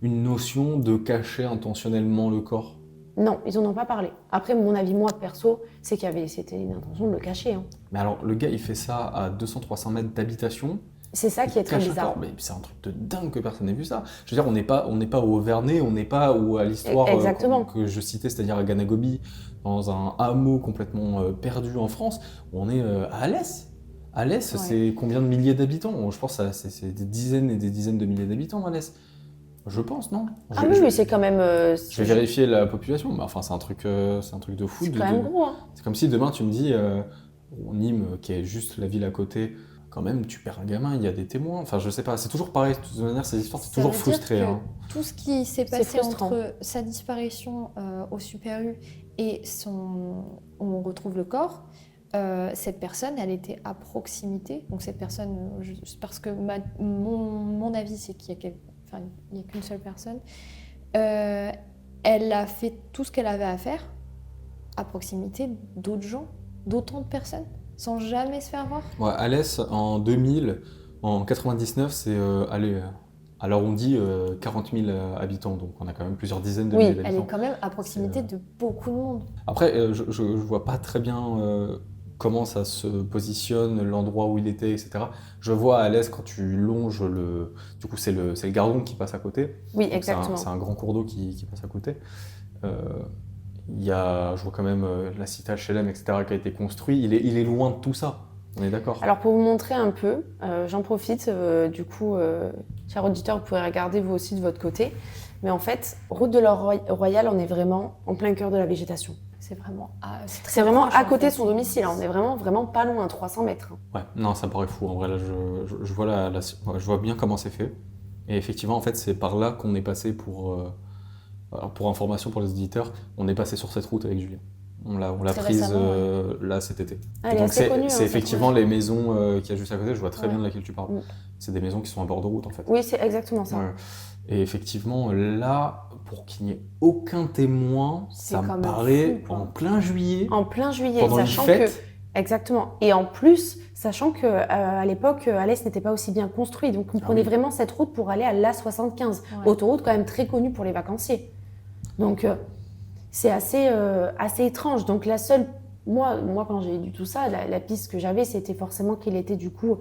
une notion de cacher intentionnellement le corps? Non, ils en ont pas parlé. Après, mon avis, moi, perso, c'est c'était une intention de le cacher. Hein. Mais alors, le gars, il fait ça à 200-300 mètres d'habitation. C'est ça qui est très Cache un bizarre. corps. Mais c'est un truc de dingue que personne n'ait vu ça. Je veux dire, on n'est pas au Vernet, on n'est pas à l'histoire Exactement. que je citais, c'est-à-dire à Ganagobi, dans un hameau complètement perdu en France. On est à Alès. Alès, Ouais. c'est combien de milliers d'habitants? Je pense que c'est des dizaines et des dizaines de milliers d'habitants, Alès. Je pense, non? Ah oui, c'est quand même. Je vais vérifier la population, mais enfin, c'est un truc de fou. C'est quand même gros. Hein. C'est comme si demain tu me dis, Nîmes, qui est juste la ville à côté, quand même, tu perds un gamin, il y a des témoins. Enfin, je sais pas, c'est toujours pareil. De toute manière, ces histoires, c'est Ça toujours veut dire frustré. que Hein. tout ce qui s'est C'est passé frustrant. entre sa disparition au Super U et où on retrouve le corps, cette personne, elle était à proximité. Donc cette personne, parce que mon avis, c'est qu'il y a il y a qu'une seule personne. Elle a fait tout ce qu'elle avait à faire à proximité d'autres gens, d'autant de personnes, sans jamais se faire voir. Ouais, Alès, en 2000, en 99, c'est alors on dit 40 000 habitants, donc on a quand même plusieurs dizaines de Oui, milliers elle d'habitants. est quand même à proximité de beaucoup de monde. Après, je vois pas très bien comment ça se positionne, l'endroit où il était, etc. Je vois à l'est quand tu longes le... Du coup, c'est le Gardon qui passe à côté. Oui, Donc, exactement. c'est un grand cours d'eau qui passe à côté. Je vois quand même la cité HLM, etc., qui a été construit. Il est loin de tout ça. On est d'accord. Alors pour vous montrer un peu, j'en profite, du coup, chers auditeurs, vous pouvez regarder vous aussi de votre côté. Mais en fait, route de l'Or-Royal, on est vraiment en plein cœur de la végétation. C'est vraiment, C'est vraiment proche, à en côté de fait. son domicile, hein. On est vraiment pas loin, 300 mètres. Hein. Ouais, non, ça me paraît fou. En vrai, là, je vois ouais, je vois bien comment c'est fait. Et effectivement, en fait, c'est par là qu'on est passé alors, pour information pour les auditeurs, on est passé sur cette route avec Julien. On l'a Très prise récemment, là cet été. Ah, elle est Donc assez connue. c'est hein, effectivement cette les maisons qu'il y a juste à côté, je vois très Ouais. bien de laquelle tu parles. Mm. C'est des maisons qui sont à bord de route en fait. Oui, c'est exactement ça. Ouais. Et effectivement, là, pour qu'il n'y ait aucun témoin, C'est ça quand me même paraît fou, quoi. en plein juillet, En plein juillet, pendant une sachant fête. que... Exactement. Et en plus, sachant qu'à l'époque, Alès n'était pas aussi bien construit. Donc on prenait oui. vraiment cette route pour aller à l'A75. Ouais. Autoroute quand même très connue pour les vacanciers. Donc c'est assez étrange. Donc la seule... Moi quand j'ai lu tout ça, la piste que j'avais, c'était forcément qu'il était du coup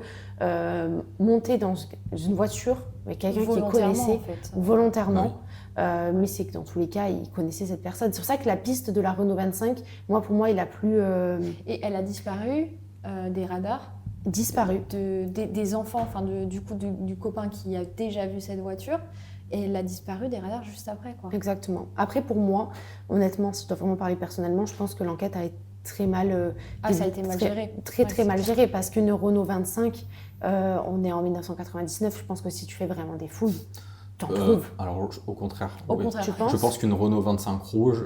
monté dans une voiture avec quelqu'un qui volontairement, connaissait en fait. volontairement. Mais c'est que dans tous les cas, il connaissait cette personne. C'est pour ça que la piste de la Renault 25, pour moi, il a plus Et elle a disparu des radars disparu. des enfants, enfin du copain qui a déjà vu cette voiture. Et elle a disparu des radars juste après, quoi. Exactement. Après, pour moi, honnêtement, si je dois vraiment parler personnellement, je pense que l'enquête a été très mal... Ça a été mal géré. Très, Ouais, très c'est mal clair. géré. Parce qu'une Renault 25, on est en 1999, je pense que si tu fais vraiment des fouilles, t'en trouves. Alors, au contraire. Au oui. contraire. Tu penses Je pense qu'une Renault 25 rouge,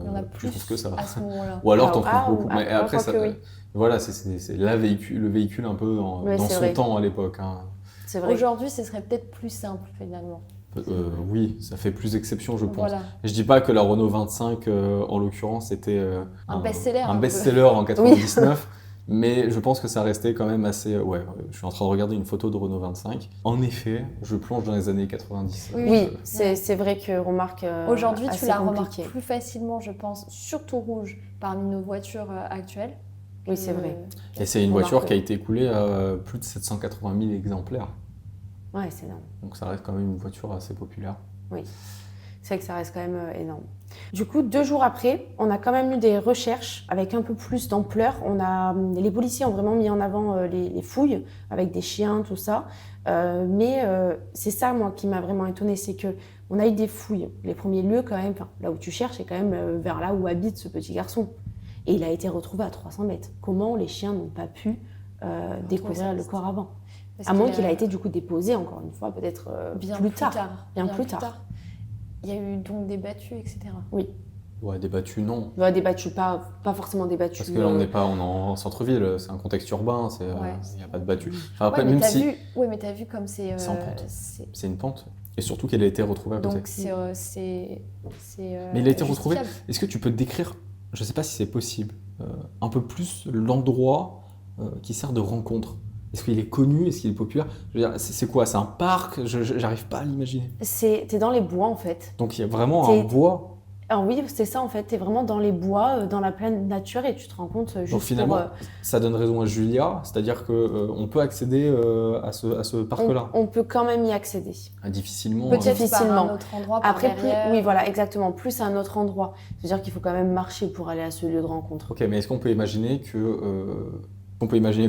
Il y en a plus plus que ça. à ce moment-là. Ou alors t'en Ah, trouves beaucoup. Mais ah, après, quoique oui. voilà, c'est le véhicule un peu dans Ouais, c'est son vrai. temps à l'époque. Hein. C'est vrai. Aujourd'hui, ce serait peut-être plus simple, finalement. Oui, ça fait plus exception, je pense. Voilà. Je dis pas que la Renault 25, en l'occurrence, était Un best-seller, un un peu. best-seller en 99, mais je pense que ça restait quand même assez... Ouais, je suis en train de regarder une photo de Renault 25. En effet, je plonge dans les années 90. Oui. Oui, c'est vrai que remarque. Aujourd'hui, tu assez la compliquée. remarques plus facilement, je pense, surtout rouge, parmi nos voitures actuelles. Oui, c'est vrai. Et c'est une On voiture marque. qui a été écoulée à plus de 780 000 exemplaires. Ouais, c'est énorme. Donc ça reste quand même une voiture assez populaire. C'est vrai que ça reste quand même énorme. Du coup, 2 jours après, on a quand même eu des recherches avec un peu plus d'ampleur. Les policiers ont vraiment mis en avant les fouilles avec des chiens, tout ça. Mais c'est ça, moi, qui m'a vraiment étonnée, c'est que on a eu des fouilles. Les premiers lieux, quand même, là où tu cherches, c'est quand même vers là où habite ce petit garçon. Et il a été retrouvé à 300 mètres. Comment les chiens n'ont pas pu découvrir le corps avant? Parce À moins qu'il a été du coup déposé, encore une fois, peut-être bien plus tard. Bien plus plus tard. Il y a eu donc des battues, etc. Ouais, débattu, non. Bah, débattu, pas forcément débattu. Parce que là, on est en centre-ville, c'est un contexte urbain, il Ouais. n'y a pas de battu. Enfin, après, Ouais, mais même t'as si vu, ouais, mais t'as vu comme c'est... C'est en pente. c'est une pente, et surtout qu'elle a été retrouvée à côté. Donc c'est Mais il a été retrouvé. justifiable. Est-ce que tu peux décrire, je ne sais pas si c'est possible, un peu plus l'endroit qui sert de rencontre? Est-ce qu'il est connu? Est-ce qu'il est populaire? Je veux dire, c'est quoi? C'est un parc? J'arrive pas à l'imaginer. T'es dans les bois en fait. Donc il y a vraiment T'es- un bois. Alors oui, c'est ça en fait. T'es vraiment dans les bois, dans la pleine nature et tu te rends compte juste Donc finalement, pour, ça donne raison à Julia, c'est-à-dire qu'on peut accéder à ce parc-là. on peut quand même y accéder. Difficilement. Peut-être Peut-être par difficilement. un autre endroit, par Après, plus, derrière. oui, voilà, exactement. Plus à un autre endroit. C'est-à-dire qu'il faut quand même marcher pour aller à ce lieu de rencontre. Ok, mais est-ce qu'on peut imaginer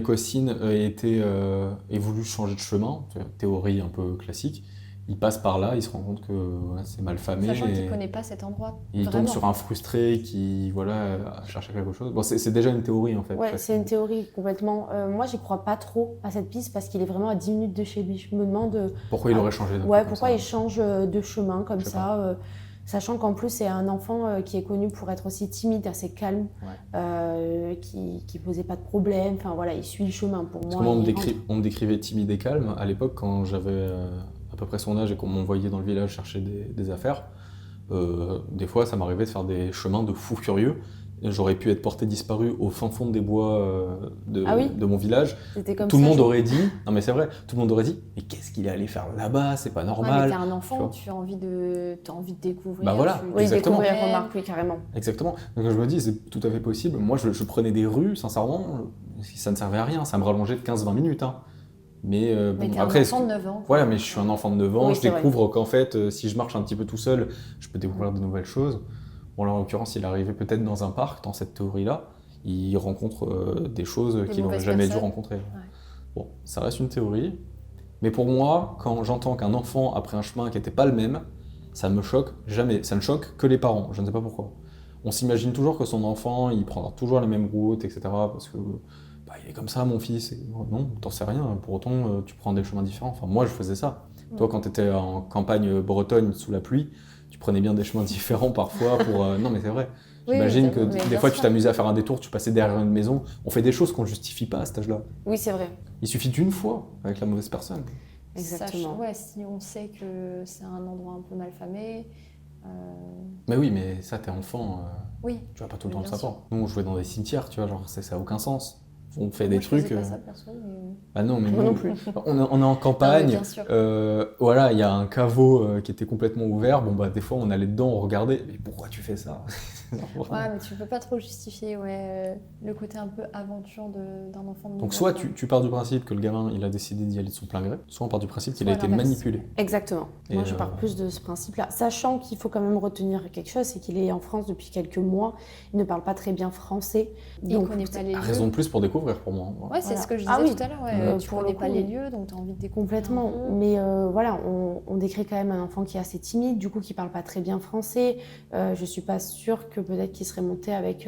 qu'Ossine ait voulu changer de chemin, c'est une théorie un peu classique, il passe par là, il se rend compte que voilà, c'est mal famé. Sachant qu'il Et ne connaît pas cet endroit. il vraiment. tombe sur un frustré qui a cherché quelque chose. Bon, c'est déjà une théorie en fait. Ouais, presque. c'est une théorie complètement. Moi, j'y crois pas trop à cette piste parce qu'il est vraiment à 10 minutes de chez lui. Je me demande Pourquoi il aurait changé d'un coup ouais, comme pourquoi ça il change de chemin comme Je sais ça, sachant qu'en plus, c'est un enfant qui est connu pour être aussi timide, assez calme, qui posait pas de problème. Enfin voilà, il suit le chemin pour Parce moi. que moi, il rentre. on me décrivait timide et calme à l'époque quand j'avais à peu près son âge et qu'on m'envoyait dans le village chercher des affaires. Des fois, ça m'arrivait de faire des chemins de fou furieux. Et j'aurais pu être porté disparu au fin fond des bois Ah oui de mon village. C'était comme Tout ça. le monde aurait dit, non mais c'est vrai, tout le monde aurait dit, mais qu'est-ce qu'il est allé faire là-bas, c'est pas Ouais, mais normal. t'es un tu enfant, vois. tu as envie de découvrir. Bah voilà, Oui, exactement. découvrir, remarque, oui, carrément. Exactement. Donc je me dis, c'est tout à fait possible. Moi, je prenais des rues, sincèrement, ça ne servait à rien, ça me rallongeait de 15-20 minutes. Hein. Mais Mais bon, t'es après, un enfant de 9 ans. voilà, mais je suis un enfant de 9 ans, Oui, je c'est vrai. découvre qu'en fait, si je marche un petit peu tout seul, je peux découvrir de nouvelles choses. Bon, là, en l'occurrence, il arrivait peut-être dans un parc, dans cette théorie-là, il rencontre des choses qu'il n'aurait mauvaises jamais dû personnes. rencontrer. Bon, ça reste une théorie, mais pour moi, quand j'entends qu'un enfant a pris un chemin qui n'était pas le même, ça me choque jamais. Ça ne choque que les parents, je ne sais pas pourquoi. On s'imagine toujours que son enfant, il prendra toujours la même route, etc. Parce que bah, il est comme ça, mon fils. Et, non, t'en sais rien. Pour autant, tu prends des chemins différents. Enfin, moi, je faisais ça. Toi, quand tu étais en campagne bretonne sous la pluie, tu prenais bien des chemins différents parfois pour. Non, mais c'est vrai. Oui, J'imagine que mais des bien fois, tu sûr. t'amusais à faire un détour, tu passais derrière une maison. On fait des choses qu'on justifie pas à cet âge-là. Oui, c'est vrai. Il suffit d'une fois avec la mauvaise personne. Exactement. Ouais, si on sait que c'est un endroit un peu mal famé. Mais oui, mais ça, t'es enfant. Oui. Tu vas pas tout le Mais temps le bien savoir. Nous, on jouait dans des cimetières, tu vois, genre, ça a aucun sens. On fait des Moi, je trucs. faisais pas ça perso, mais... Bah non, mais Moi nous, non plus. on est en Non, mais campagne. bien sûr. Voilà, il y a un caveau qui était complètement ouvert. Bon, bah, des fois, on allait dedans, on regardait. Mais pourquoi tu fais ça? Ouais, mais tu peux pas trop justifier le côté un peu aventure d'un enfant de 9 Donc, ans, soit quoi. tu pars du principe que le gamin, il a décidé d'y aller de son plein gré, soit on part du principe qu'il Soit a été l'inverse. manipulé. Exactement. Et Moi, je pars plus de ce principe-là. Sachant qu'il faut quand même retenir quelque chose, c'est qu'il est en France depuis quelques mois. Il ne parle pas très bien français. Et il connaît pas les lieux. Raison de plus pour découvrir pour moi. Ouais, c'est Voilà. ce que je disais Ah oui. tout à l'heure. Tu Pour connais le pas coup, les oui. lieux, donc tu as envie de découvrir. Complètement. un peu. Mais voilà, on décrit quand même un enfant qui est assez timide, du coup qui parle pas très bien français. Je suis pas sûre que peut-être qu'il serait monté avec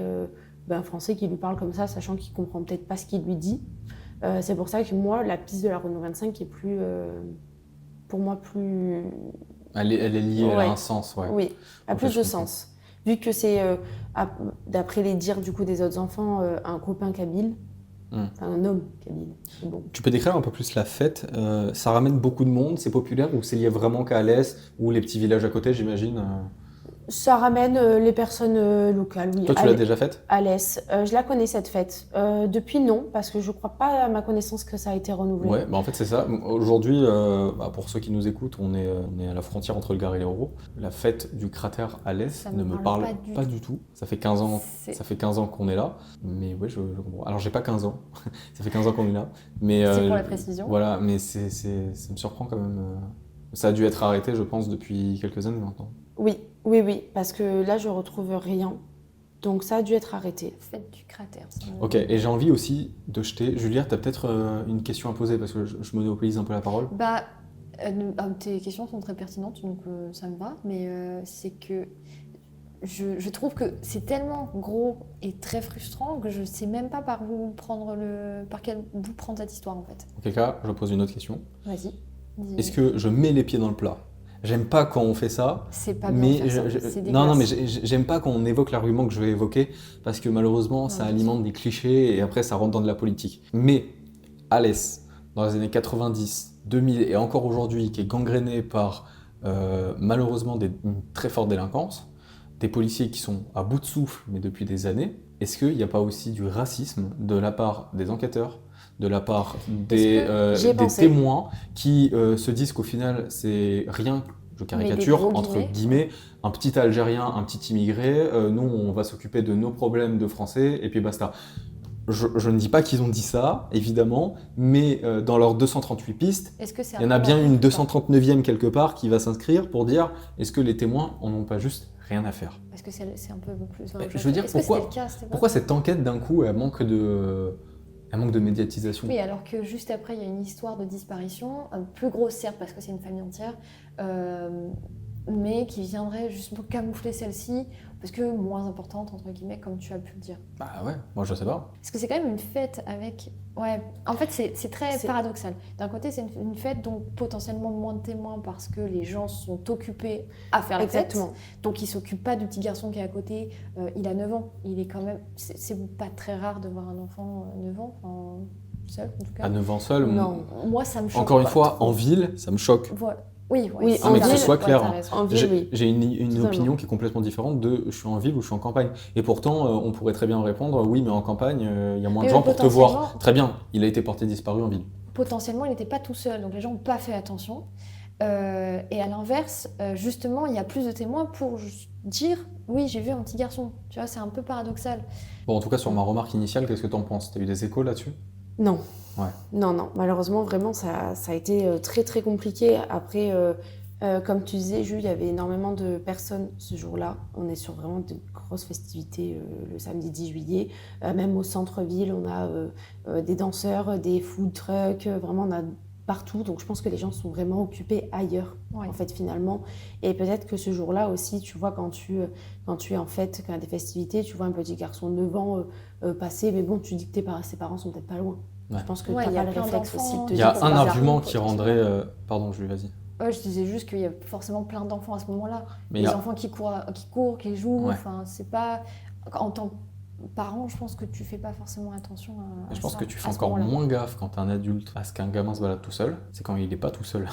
un français qui lui parle comme ça, sachant qu'il comprend peut-être pas ce qu'il lui dit. C'est pour ça que moi, la piste de la Renault 25 est plus, pour moi, plus... Elle est liée, elle Ouais. a un sens, ouais. Oui, a Ok, plus je de comprends. sens. Vu que c'est, d'après les dires du coup des autres enfants, un copain kabyle, enfin un homme kabyle. C'est bon. Tu peux décrire un peu plus la fête ça ramène beaucoup de monde, c'est populaire ou c'est lié vraiment qu'à Alès ou les petits villages à côté, j'imagine Ça ramène les personnes locales, oui. Toi, tu l'as déjà faite? Alès, je la connais cette fête. Depuis non, parce que je crois pas à ma connaissance que ça a été renouvelé. Ouais, bah en fait c'est ça. Aujourd'hui, pour ceux qui nous écoutent, on est à la frontière entre le Gard et l'Hérault. La fête du cratère Alès Ça ne me me parle parle pas pas du tout. Ça fait 15 ans, C'est- ça fait 15 ans qu'on est là. Mais ouais, je comprends. Alors j'ai pas 15 ans, ça fait 15 ans qu'on est là. Mais, C'est pour la précision. Voilà, mais ça me surprend quand même. Ça a dû être arrêté, je pense, depuis quelques années maintenant. Oui, parce que là je retrouve rien. Donc ça a dû être arrêté. Fête du cratère. Ok, et j'ai envie aussi de jeter. Julia, tu as peut-être une question à poser parce que je monopolise un peu la parole. Bah, tes questions sont très pertinentes, donc ça me va. Mais c'est que je trouve que c'est tellement gros et très frustrant que je sais même pas par quel bout prendre cette histoire en fait. Auquel cas, je pose une autre question. Vas-y. dis. Est-ce que je mets les pieds dans le plat? J'aime pas quand on fait ça, C'est pas bien mais de faire ça. C'est non, mais dégueulasse. j'aime pas quand on évoque l'argument que je vais évoquer parce que malheureusement, ça bien alimente des clichés et après ça rentre dans de la politique. Mais Alès, dans les années 90, 2000 et encore aujourd'hui, qui est gangréné par malheureusement une très forte délinquance, des policiers qui sont à bout de souffle, mais depuis des années, est-ce qu'il n'y a pas aussi du racisme de la part des enquêteurs, de la part des J'y ai pensé. témoins qui se disent qu'au final, c'est rien, je caricature, gros entre guillemets. guillemets, un petit Algérien, un petit immigré, nous on va s'occuper de nos problèmes de français, et puis basta. Je ne dis pas qu'ils ont dit ça, évidemment, mais dans leurs 238 pistes, Est-ce que c'est il y en a un bien peu une ou pas 239e quelque part qui va s'inscrire pour dire est-ce que les témoins en ont pas juste rien à faire? Est-ce que c'est un peu plus. Je veux dire, est-ce que c'était le cas à cette époque Pourquoi cette enquête d'un coup elle manque Un manque de médiatisation. Oui, alors que juste après, il y a une histoire de disparition, plus grosse certes parce que c'est une famille entière, mais qui viendrait justement camoufler celle-ci, parce que moins importante, entre guillemets, comme tu as pu le dire. Bah ouais, moi je sais pas. Parce que c'est quand même une fête avec... Ouais, en fait, c'est très paradoxal. D'un côté, c'est une fête, donc potentiellement moins de témoins parce que les gens sont occupés à faire la fête. Donc, ils ne s'occupent pas du petit garçon qui est à côté. Il a 9 ans. Il est quand même... C'est pas très rare de voir un enfant 9 ans, enfin, seul, en tout cas. À 9 ans seul, Non, moi, ça me choque. Encore une pas fois, trop. en ville, ça me choque. Voilà. Oui, Non, mais que ce soit clair. En ville, oui. J'ai une opinion qui est complètement différente de je suis en ville ou je suis en campagne. Et pourtant, on pourrait très bien répondre oui, mais en campagne, il y a moins de gens pour te voir. Très bien, il a été porté disparu en ville. Potentiellement, il n'était pas tout seul, donc les gens n'ont pas fait attention. Et à l'inverse, justement, il y a plus de témoins pour dire oui, j'ai vu un petit garçon. Tu vois, c'est un peu paradoxal. Bon, en tout cas, sur ma remarque initiale, qu'est-ce que tu en penses? Tu as eu des échos là-dessus? Non. Ouais. Non. Malheureusement, vraiment, ça a été très, très compliqué. Après, comme tu disais, Jules, il y avait énormément de personnes ce jour-là. On est sur vraiment de grosses festivités le samedi 10 juillet. Même au centre-ville, on a des danseurs, des food trucks. Vraiment, on a partout. Donc, je pense que les gens sont vraiment occupés ailleurs, en fait, finalement. Et peut-être que ce jour-là aussi, tu vois, quand tu es en fête, quand il y a des festivités, tu vois un petit garçon de 9 ans passer. Mais bon, tu dis que ses parents sont peut-être pas loin. Ouais. Je pense que tu n'as pas le réflexe aussi de te dire. Il y a un argument qui rendrait... Pardon, Julie, vas-y. Ouais, je disais juste qu'il y a forcément plein d'enfants à ce moment-là. Les enfants qui courent, qui jouent. Ouais. Enfin, c'est pas... En tant que parent, je pense que tu fais pas forcément attention à je pense ça, que tu fais encore moins gaffe quand t'es un adulte à ce qu'un gamin se balade tout seul. C'est quand il est pas tout seul.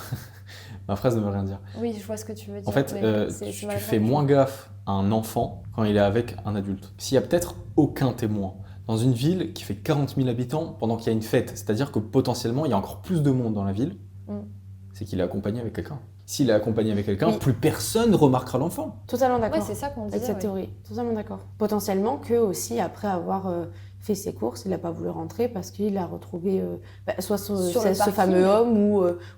Ma phrase ne veut rien dire. Oui, je vois ce que tu veux dire. En fait, tu fais moins gaffe à un enfant quand il est avec un adulte. S'il y a peut-être aucun témoin, dans une ville qui fait 40 000 habitants pendant qu'il y a une fête, c'est-à-dire que potentiellement il y a encore plus de monde dans la ville, c'est qu'il est accompagné avec quelqu'un. S'il est accompagné avec quelqu'un, plus personne ne remarquera l'enfant. Totalement d'accord. Ouais, c'est ça qu'on disait. Avec cette théorie, totalement d'accord. Potentiellement que aussi, après avoir fait ses courses, il n'a pas voulu rentrer parce qu'il a retrouvé soit ce fameux homme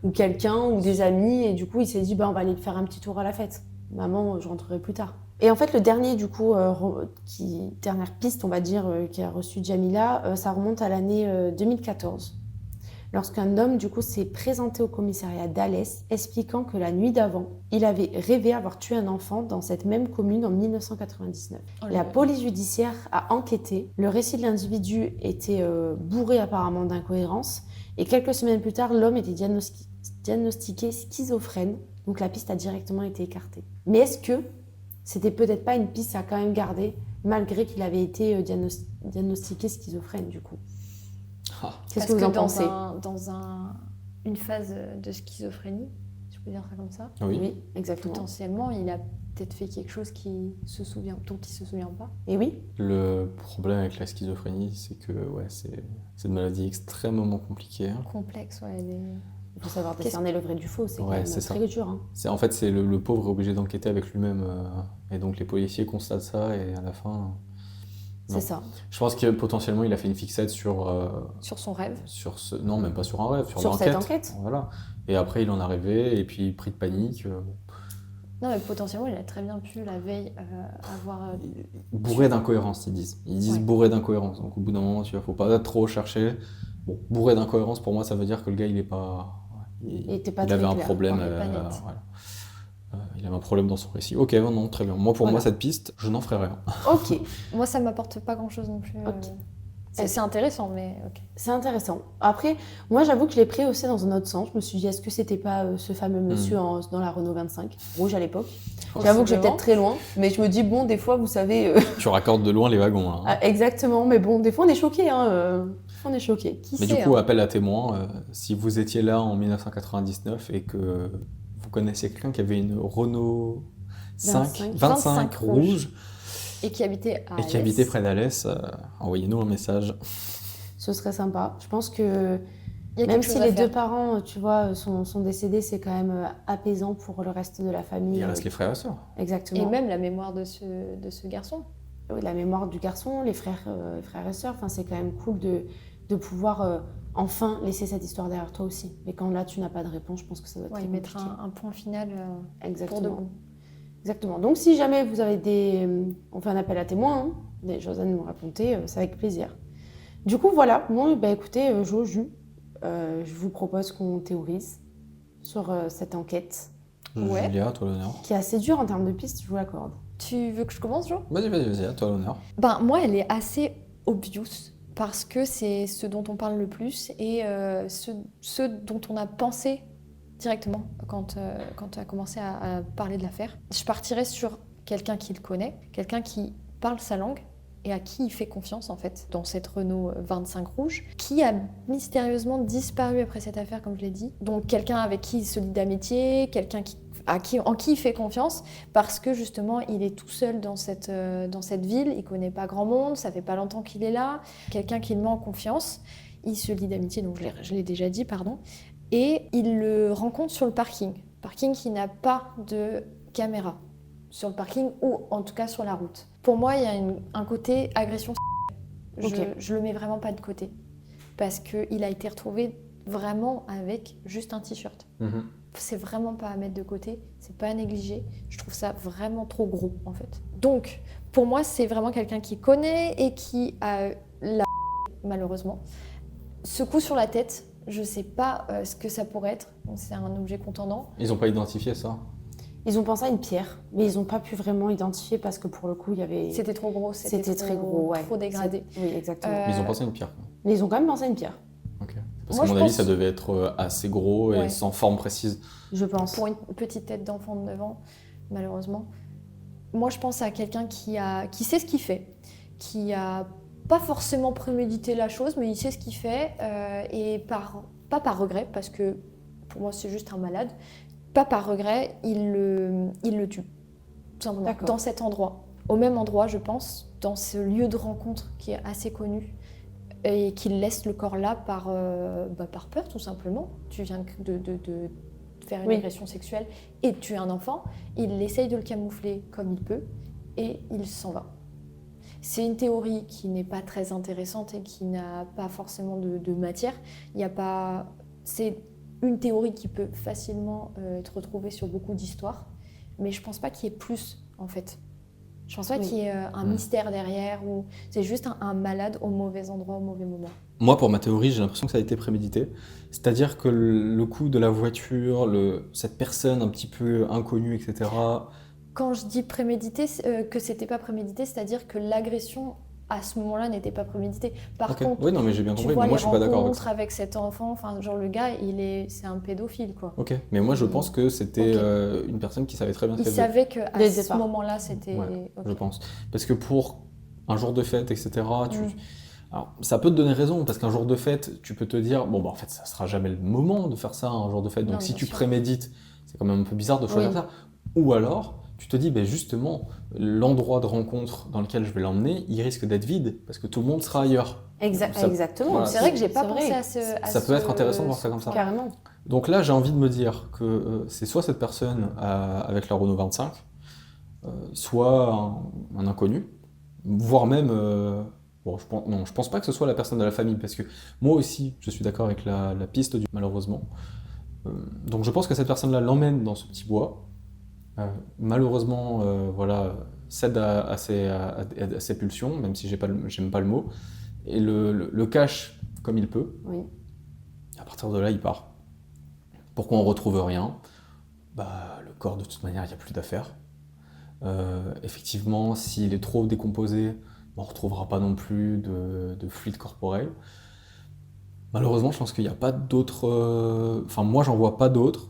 ou quelqu'un ou des amis, et du coup il s'est dit on va aller faire un petit tour à la fête. Maman, je rentrerai plus tard. Et en fait, le dernier, du coup, dernière piste, on va dire, qui a reçu Jamila, ça remonte à l'année 2014. Lorsqu'un homme, du coup, s'est présenté au commissariat d'Alès, expliquant que la nuit d'avant, il avait rêvé avoir tué un enfant dans cette même commune en 1999. La police judiciaire a enquêté. Le récit de l'individu était bourré apparemment d'incohérences. Et quelques semaines plus tard, l'homme était diagnostiqué schizophrène. Donc la piste a directement été écartée. Mais est-ce que c'était peut-être pas une piste à quand même garder, malgré qu'il avait été diagnostiqué schizophrène, du coup? Qu'est-ce que vous en pensez? Dans une phase de schizophrénie, si je peux dire ça comme ça. Oui, exactement. Potentiellement, il a peut-être fait quelque chose dont il se souvient pas. Et oui. Le problème avec la schizophrénie, c'est que c'est une maladie extrêmement compliquée. Complexe, Il faut savoir discerner le vrai du faux, c'est quand même très dur. En fait, c'est le pauvre est obligé d'enquêter avec lui-même. Et donc les policiers constatent ça et à la fin... C'est ça. Je pense que potentiellement il a fait une fixette sur son rêve. Non, même pas sur un rêve, sur cette enquête. Voilà. Et après il en est arrivé et puis pris de panique. Non, mais potentiellement il a très bien pu la veille avoir. Bourré d'incohérences, ils disent. Ils disent bourré d'incohérences. Donc au bout d'un moment, il faut pas trop chercher. Bon, bourré d'incohérences, pour moi, ça veut dire que le gars il est pas. Il avait un problème. Il avait un problème dans son récit. Ok, non, très bien. Moi, pour moi, cette piste, je n'en ferai rien. Ok. Moi, ça ne m'apporte pas grand-chose non plus. Okay. C'est intéressant, mais ok. C'est intéressant. Après, moi, j'avoue que je l'ai pris aussi dans un autre sens. Je me suis dit, est-ce que c'était pas ce fameux monsieur dans la Renault 25, rouge à l'époque? J'avoue que j'étais peut-être très loin, mais je me dis, bon, des fois, vous savez... Tu raccordes de loin les wagons, là. Ah, exactement, mais bon, des fois, on est choqués, on est choqués. Mais du coup, appel à témoins, si vous étiez là en 1999 et que vous connaissiez quelqu'un qui avait une Renault 25 rouge et qui habitait près d'Alès, envoyez-nous un message. Ce serait sympa. Je pense que même si les deux parents, tu vois, sont décédés, c'est quand même apaisant pour le reste de la famille. Il reste les frères et sœurs. Exactement. Et même la mémoire de ce garçon. Oui, la mémoire du garçon, les frères et sœurs. Enfin, c'est quand même cool de pouvoir enfin laisser cette histoire derrière toi aussi. Mais quand là, tu n'as pas de réponse, je pense que ça doit être très compliqué. Mettre un point final Exactement. pour de bon. Exactement. Donc, si jamais vous avez on fait un appel à témoins, des choses à nous raconter, c'est avec plaisir. Du coup, voilà. Bon, bah, écoutez, Joju, je vous propose qu'on théorise sur cette enquête Ouais. Julia, à toi l'honneur. qui est assez dure en termes de pistes, je vous l'accorde. Tu veux que je commence, Jo? Vas-y, à toi l'honneur. Ben, moi, elle est assez obvious parce que c'est ce dont on parle le plus et ce dont on a pensé directement quand tu as commencé à parler de l'affaire. Je partirais sur quelqu'un qui le connaît, quelqu'un qui parle sa langue et à qui il fait confiance en fait dans cette Renault 25 rouge, qui a mystérieusement disparu après cette affaire, comme je l'ai dit. Donc quelqu'un avec qui il se lie d'amitié, quelqu'un en qui il fait confiance, parce que justement il est tout seul dans cette ville, il connaît pas grand monde, ça fait pas longtemps qu'il est là, quelqu'un qui le met en confiance, il se lie d'amitié, donc je l'ai déjà dit, pardon, et il le rencontre sur le parking qui n'a pas de caméra, sur le parking ou en tout cas sur la route. Pour moi, il y a un côté agression sexuelle. Je le mets vraiment pas de côté, parce qu'il a été retrouvé vraiment avec juste un t-shirt. C'est vraiment pas à mettre de côté, c'est pas à négliger. Je trouve ça vraiment trop gros en fait. Donc, pour moi, c'est vraiment quelqu'un qui connaît et qui a malheureusement. Ce coup sur la tête, je sais pas ce que ça pourrait être. C'est un objet contendant. Ils ont pas identifié ça? Ils ont pensé à une pierre, mais ils n'ont pas pu vraiment identifier parce que pour le coup, il y avait... C'était trop gros, C'était très gros, ouais. trop dégradé. Oui, exactement. Ils ont pensé à une pierre. Mais ils ont quand même pensé à une pierre, Ok. Parce Moi, qu'à mon je avis, pense- ça devait être assez gros et Ouais. sans forme précise. je pense. Pour une petite tête d'enfant de 9 ans, malheureusement. Moi, je pense à quelqu'un qui sait ce qu'il fait, qui a pas forcément prémédité la chose, mais il sait ce qu'il fait, et pas par regret, parce que pour moi, c'est juste un malade. Pas par regret, il le tue, tout simplement, D'accord. dans cet endroit. Au même endroit, je pense, dans ce lieu de rencontre qui est assez connu, et qu'il laisse le corps là par peur, tout simplement. Tu viens de faire une Oui. agression sexuelle et de tuer un enfant. Il essaye de le camoufler comme il peut et il s'en va. C'est une théorie qui n'est pas très intéressante et qui n'a pas forcément de matière. Il y a pas... C'est une théorie qui peut facilement être retrouvée sur beaucoup d'histoires, mais je pense pas qu'il y ait plus, en fait. Je pense pas Oui. qu'il y ait un mystère derrière, ou c'est juste un malade au mauvais endroit, au mauvais moment. Moi, pour ma théorie, j'ai l'impression que ça a été prémédité. C'est-à-dire que le coup de la voiture, cette personne un petit peu inconnue, etc. Quand je dis prémédité, que c'était pas prémédité, c'est-à-dire que l'agression à ce moment-là n'était pas préméditée. Par Ok. contre, Oui, non, mais j'ai bien tu compris. vois Mais moi, les je suis pas d'accord avec rencontres ça. avec cet enfant, enfin genre le gars, c'est un pédophile quoi. Ok. Mais moi, je pense que c'était Ok. une personne qui savait très bien ce Il qu'elle faisait. savait qu'à Dès le ce départ. moment-là, c'était. Ouais, Ok. je pense. Parce que pour un jour de fête, etc., Mm. alors, ça peut te donner raison, parce qu'un jour de fête, tu peux te dire, bon, bah, en fait, ça sera jamais le moment de faire ça, un jour de fête. Donc, Non, si bien tu sûr. prémédites, c'est quand même un peu bizarre de choisir Oui. ça. Ou alors, tu te dis, ben justement, l'endroit de rencontre dans lequel je vais l'emmener, il risque d'être vide, parce que tout le monde sera ailleurs. Ça- Exactement. voilà. C'est vrai que j'ai pas C'est pensé vrai. à ce. Ça peut être intéressant de voir ça comme ça. Carrément. Donc là, j'ai envie de me dire que c'est soit cette personne avec la Renault 25, soit un inconnu, voire même... bon, je pense pas que ce soit la personne de la famille, parce que moi aussi, je suis d'accord avec la piste malheureusement. Donc je pense que cette personne-là l'emmène dans ce petit bois. Malheureusement, voilà, cède à ses pulsions, même si j'aime pas le mot, et le cache comme il peut. Oui. À partir de là, il part. Pourquoi on retrouve rien? Bah, le corps, de toute manière, il n'y a plus d'affaires. Effectivement, s'il est trop décomposé, on ne retrouvera pas non plus de fluide corporel. Malheureusement, je pense qu'il n'y a pas d'autres... Enfin, moi, j'en vois pas d'autres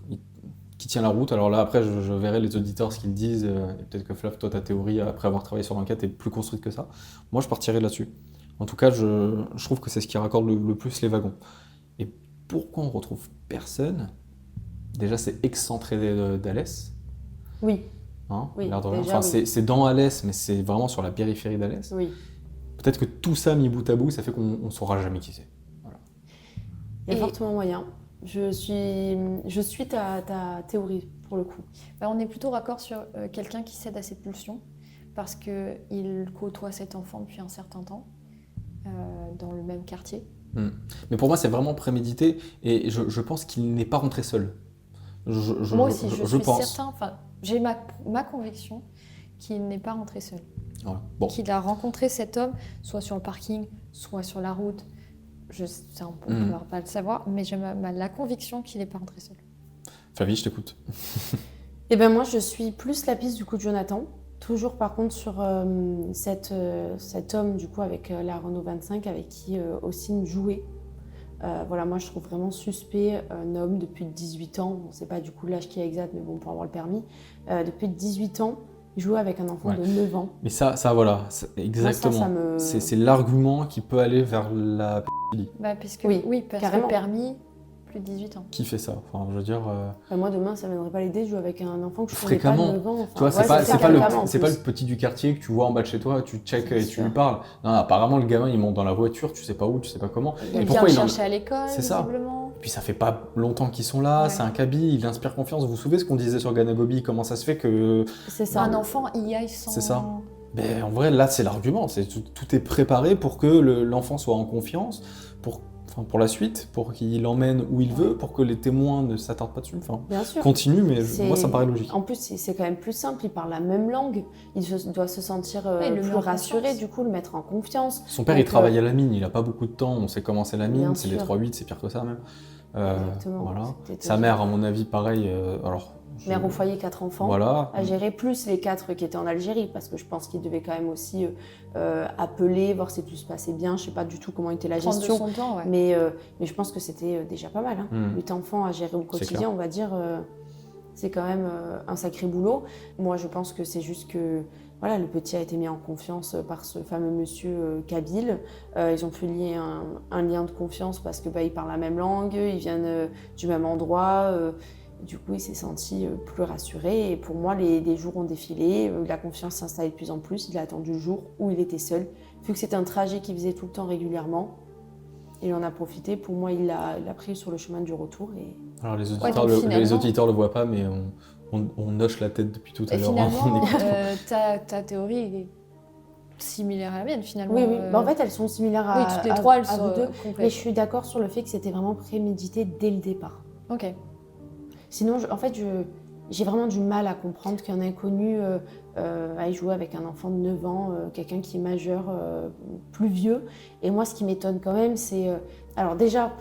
qui tient la route. Alors là, après, je verrai les auditeurs ce qu'ils disent. Et peut-être que Flav, toi, ta théorie, après avoir travaillé sur l'enquête, est plus construite que ça. Moi, je partirai là-dessus. En tout cas, je trouve que c'est ce qui raccorde le plus les wagons. Et pourquoi on retrouve personne? Déjà, c'est excentré d'Alès. Oui. Hein, Oui, l'air de rien. déjà, Enfin, oui. c'est dans Alès, mais c'est vraiment sur la périphérie d'Alès. Oui. Peut-être que tout ça mis bout à bout, ça fait qu'on ne saura jamais qui c'est. Il y a Et- fortement moyen. Je suis ta théorie pour le coup. Bah, on est plutôt raccord sur quelqu'un qui cède à ses pulsions parce qu'il côtoie cet enfant depuis un certain temps dans le même quartier. Mais pour moi, c'est vraiment prémédité et je pense qu'il n'est pas rentré seul. Moi aussi, je suis pense. certain, enfin, j'ai ma conviction qu'il n'est pas rentré seul. Voilà. Bon, Qu'il a rencontré cet homme, soit sur le parking, soit sur la route. Ça, on ne peut pas le savoir, mais j'ai la conviction qu'il n'est pas rentré seul. Flavie, je t'écoute. Et ben moi, je suis plus la piste du coup de Jonathan. Toujours par contre sur cet homme du coup avec la Renault 25 avec qui Ossine jouait. Voilà, moi je trouve vraiment suspect un homme depuis 18 ans, on ne sait pas du coup l'âge qui est exact, mais bon, pour avoir le permis, depuis 18 ans, jouer avec un enfant de 9 ans. Mais ça voilà, exactement. Moi, ça me... C'est l'argument qui peut aller vers la pédophilie. Bah, parce que, Oui, parce carrément. que permis, plus de 18 ans. Qui fait ça? Enfin, je veux dire... Moi demain, ça ne m'aimerait pas l'idée de jouer avec un enfant que je connais Fréquemment. pas de 9 ans. Enfin, Tu vois, ouais, c'est pas le petit du quartier que tu vois en bas de chez toi, tu check et tu lui parles. Non, apparemment, le gamin, il monte dans la voiture, tu sais pas où, tu sais pas comment. Il Et vient pourquoi le il en... chercher à l'école, C'est ça. visiblement. Et puis ça fait pas longtemps qu'ils sont là, Ouais. c'est un cabi, il inspire confiance. Vous vous souvenez ce qu'on disait sur Ganagobi? Comment ça se fait que... C'est ça. Un enfant y aille sans... C'est ça. Ben, en vrai, là, c'est l'argument. Tout est préparé pour que l'enfant soit en confiance, pour la suite, pour qu'il l'emmène où il veut, pour que les témoins ne s'attardent pas dessus. Enfin, Bien sûr. continue, mais moi, ça me paraît logique. En plus, c'est quand même plus simple. Il parle la même langue. Doit se sentir Ouais, le plus met en rassuré, confiance. du coup, le mettre en confiance. Son père, Donc, il travaille à la mine, il a pas beaucoup de temps. On sait comment c'est la mine, Bien c'est les sûr. 3-8, c'est pire que ça même. Exactement. Voilà. C'était Sa mère, à mon avis, pareil. mère au foyer, 4 enfants. Voilà. À gérer, plus les 4 qui étaient en Algérie, parce que je pense qu'il devait quand même aussi appeler, voir si tout se passait bien. Je sais pas du tout comment était la Prendre de gestion. son temps, ouais. Mais je pense que c'était déjà pas mal. 8 enfants à gérer au clair. quotidien, on va dire, c'est quand même un sacré boulot. Moi, je pense que c'est juste que voilà, le petit a été mis en confiance par ce fameux monsieur Kabyle. Ils ont pu lier un lien de confiance parce que ils parlent la même langue, ils viennent du même endroit. Du coup, il s'est senti plus rassuré. Et pour moi, les jours ont défilé. La confiance s'installait de plus en plus. Il a attendu le jour où il était seul. Vu que c'était un trajet qu'il faisait tout le temps régulièrement, il en a profité. Pour moi, il l'a pris sur le chemin du retour. Et... Alors, les donc auditeurs le voient pas, mais on hoche la tête depuis tout à Et l'heure. finalement, ta théorie est similaire à la mienne, finalement. Oui. En fait, elles sont similaires à, toutes les trois, elles à sont vous deux. complètes. Mais je suis d'accord sur le fait que c'était vraiment prémédité dès le départ. Ok. Sinon, j'ai vraiment du mal à comprendre qu'un inconnu aille jouer avec un enfant de 9 ans, quelqu'un qui est majeur, plus vieux. Et moi, ce qui m'étonne quand même, c'est... alors déjà,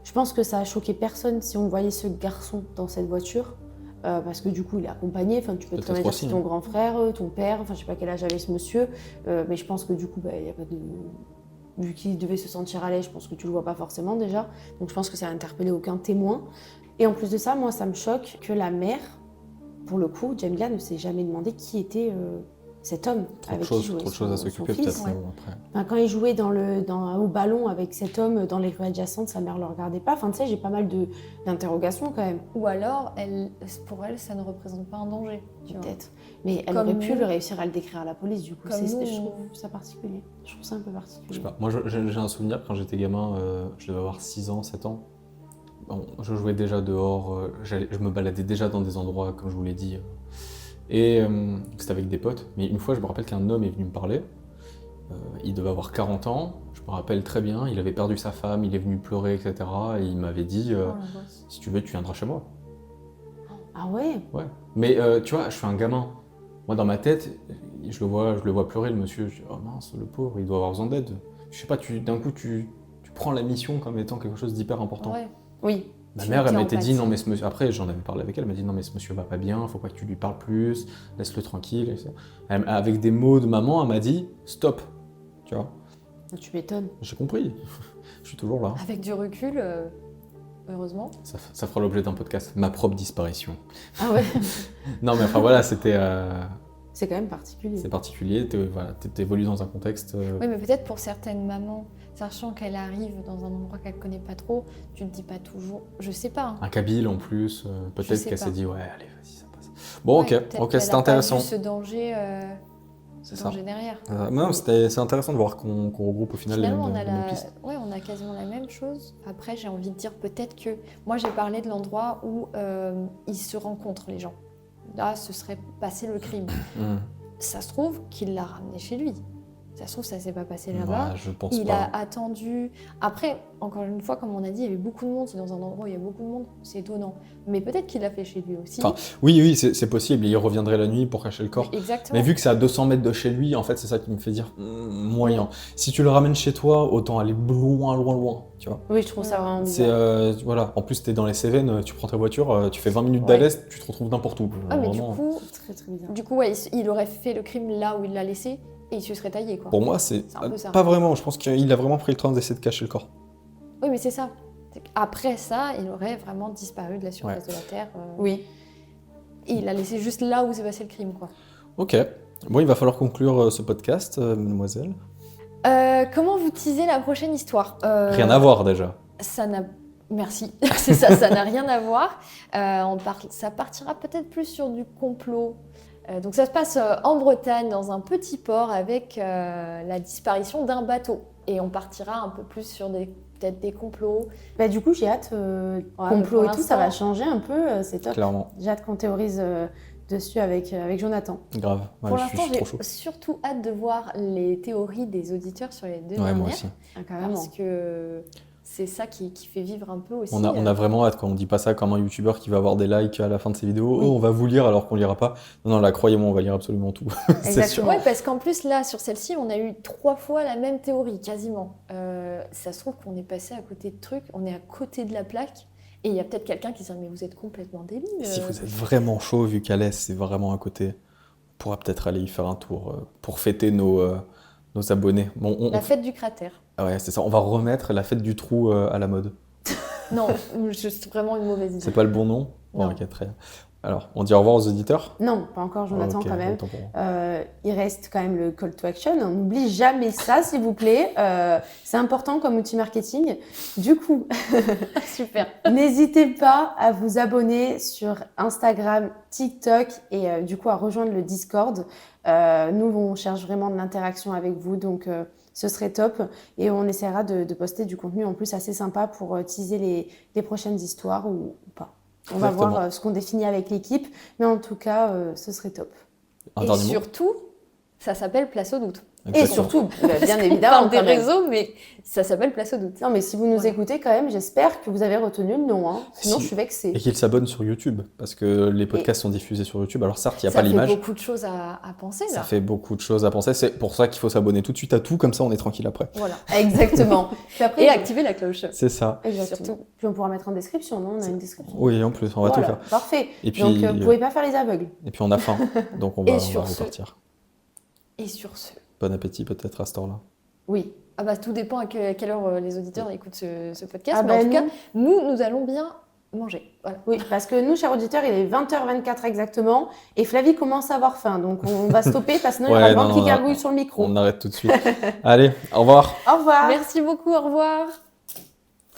je pense que ça a choqué personne si on voyait ce garçon dans cette voiture. Parce que du coup, il est accompagné. Enfin, tu peux très bien dire que c'est ton grand frère, ton père. Enfin, je sais pas quel âge avait ce monsieur. Mais je pense que du coup, il y a pas de... Vu qu'il devait se sentir à l'aise, je pense que tu le vois pas forcément déjà. Donc je pense que ça n'a interpellé aucun témoin. Et en plus de ça, moi, ça me choque que la mère, pour le coup, Jamila ne s'est jamais demandé qui était cet homme avec qui jouait Trop de choses à s'occuper peut-être. Ouais. Après. Enfin, quand il jouait au ballon avec cet homme dans les rues adjacentes, sa mère ne le regardait pas. Enfin, tu sais, j'ai pas mal d'interrogations quand même. Ou alors, pour elle, ça ne représente pas un danger. Peut-être. Mais elle Comme aurait pu nous. réussir à le décrire à la police, du coup. Comme nous, Je trouve ça particulier. Je trouve ça un peu particulier. Je sais pas. Moi, j'ai un souvenir quand j'étais gamin, je devais avoir 6 ans, 7 ans. Bon, je jouais déjà dehors, je me baladais déjà dans des endroits, comme je vous l'ai dit. Et c'était avec des potes. Mais une fois, je me rappelle qu'un homme est venu me parler. Il devait avoir 40 ans. Je me rappelle très bien. Il avait perdu sa femme, il est venu pleurer, etc. Et il m'avait dit si tu veux, tu viendras chez moi. Ah ouais? Ouais. Mais tu vois, je suis un gamin. Moi, dans ma tête, je le vois pleurer, le monsieur. Je dis, oh mince, le pauvre, il doit avoir besoin d'aide. Je sais pas, d'un coup, tu prends la mission comme étant quelque chose d'hyper important. Ouais. Oui. Ma mère, elle m'était dit, non mais ce monsieur... Après, j'en avais parlé avec elle, elle m'a dit, non mais ce monsieur va pas bien, faut pas que tu lui parles plus, laisse-le tranquille. Avec des mots de maman, elle m'a dit, stop. Tu vois. Tu m'étonnes. J'ai compris. Je suis toujours là. Avec du recul, heureusement. Ça fera l'objet d'un podcast. Ma propre disparition. Ah ouais? Non mais enfin voilà, c'était... C'est quand même particulier. C'est particulier, t'évolues dans un contexte... Oui, mais peut-être pour certaines mamans, sachant qu'elle arrive dans un endroit qu'elle connaît pas trop, tu te dis pas toujours... Je sais pas. Un kabyle en plus, peut-être sais qu'elle pas. s'est dit, ouais, allez, vas-y, ça passe. Bon, Ouais, ok, qu'elle c'est a pas intéressant. vu ce danger, C'est ça. derrière. Non, c'est intéressant de voir qu'on regroupe au final Finalement, les mêmes pistes. on a quasiment la même chose. Après, j'ai envie de dire peut-être que... Moi, j'ai parlé de l'endroit où ils se rencontrent, les gens. Là, ce serait passé le crime. Ça se trouve qu'il l'a ramené chez lui. Ça se trouve, ça s'est pas passé là-bas. Ouais, je pense Il pas. a attendu. Après, encore une fois, comme on a dit, il y avait beaucoup de monde. C'est dans un endroit où il y a beaucoup de monde. C'est étonnant. Mais peut-être qu'il l'a fait chez lui aussi. Enfin, oui, c'est possible. Il reviendrait la nuit pour cacher le corps. Exactement. Mais vu que c'est à 200 mètres de chez lui, en fait, c'est ça qui me fait dire moyen. Si tu le ramènes chez toi, autant aller loin, loin, loin. Tu vois. Oui, je trouve ça vraiment C'est bizarre. voilà. En plus, t'es dans les Cévennes, tu prends ta voiture, tu fais 20 minutes Ouais. d'Alès, tu te retrouves n'importe où. Ah, mais Vraiment. Très très bizarre. du coup ouais, il aurait fait le crime là où il l'a laissé et il se serait taillé, quoi. Pour moi, c'est C'est un peu ça. pas vraiment. Je pense qu'il a vraiment pris le temps d'essayer de cacher le corps. Oui, mais c'est ça. Après ça, il aurait vraiment disparu de la surface de la Terre. Oui. Et il l'a laissé juste là où s'est passé le crime, quoi. Ok. Bon, il va falloir conclure ce podcast, mademoiselle. Comment vous teasez la prochaine histoire Rien à voir déjà. Ça n'a... Merci. C'est ça, ça n'a rien à voir. Ça partira peut-être plus sur du complot. Donc ça se passe en Bretagne, dans un petit port, avec la disparition d'un bateau. Et on partira un peu plus sur peut-être des complots. Bah, du coup, j'ai hâte. Complot pour et tout, ça va l'instant- changer un peu. C'est top. Clairement. J'ai hâte qu'on théorise dessus avec Jonathan. Grave. Ouais, Pour je l'instant, suis trop chaud. j'ai surtout hâte de voir les théories des auditeurs sur les deux Ouais, moi dernières. aussi. Ah, carrément. Parce que c'est ça qui fait vivre un peu aussi. On a vraiment hâte quand on dit pas ça comme un youtubeur qui va avoir des likes à la fin de ses vidéos. Oui. Oh, on va vous lire alors qu'on lira pas. Non, non, là, croyez-moi, on va lire absolument tout. C'est sûr. Exactement. Ouais, parce qu'en plus, là, sur celle-ci, on a eu 3 fois la même théorie, quasiment. Ça se trouve qu'on est passé à côté de trucs, on est à côté de la plaque, et il y a peut-être quelqu'un qui se dit « Mais vous êtes complètement débile Si vous êtes vraiment chaud, vu qu'Alès, c'est vraiment à côté, on pourra peut-être aller y faire un tour pour fêter nos abonnés. Bon, La fête du cratère. Ah ouais, c'est ça. On va remettre la fête du trou à la mode. Non, c'est vraiment une mauvaise idée. C'est pas le bon nom? Bon, Non. ok, très bien. Alors, on dit au revoir aux auditeurs? Non, pas encore, Jonathan, Ok, quand même. autant pour moi. Il reste quand même le call to action. On n'oublie jamais ça, s'il vous plaît. C'est important comme outil marketing. Du coup, Super. n'hésitez pas à vous abonner sur Instagram, TikTok et du coup à rejoindre le Discord. Nous, on cherche vraiment de l'interaction avec vous, donc ce serait top. Et on essaiera de poster du contenu en plus assez sympa pour teaser les prochaines histoires ou pas. On va Exactement. voir ce qu'on définit avec l'équipe, mais en tout cas, ce serait top. Un Et dernier mot? surtout, ça s'appelle Place au doute. Et Exactement. surtout, bien On évidemment, parle des quand même. réseaux, mais ça s'appelle Place au doute. Non, mais si vous nous Voilà. écoutez quand même, j'espère que vous avez retenu le nom. Hein. Sinon, Si. je suis vexée. Et qu'ils s'abonnent sur YouTube, parce que les podcasts sont diffusés sur YouTube. Alors certes, il n'y a Ça pas fait l'image. beaucoup de choses à penser, là. Ça fait beaucoup de choses à penser. C'est pour ça qu'il faut s'abonner tout de suite à tout, comme ça on est tranquille après. Voilà. Exactement. Puis après, Et activer la cloche. C'est ça. Exactement. surtout. Puis on pourra mettre en description, non? On a une description. Oui, en plus, on va tout Voilà, faire. parfait. Et puis, Donc, vous pouvez pas faire les aveugles. et puis on a faim, donc on Et va sur ce- repartir. Et sur ce... Bon appétit peut-être à cette heure-là. Oui. Ah bah tout dépend à quelle heure les auditeurs écoutent ce podcast. Ah mais bah en tout cas, nous- nous allons bien manger. Voilà. Oui, parce que nous, chers auditeurs, il est 20h24 exactement. Et Flavie commence à avoir faim. Donc, on va stopper parce que sinon, il y Ouais, aura le non, ventre qui non, gargouille sur le micro. On arrête tout de suite. Allez, au revoir. Au revoir. Merci beaucoup, au revoir.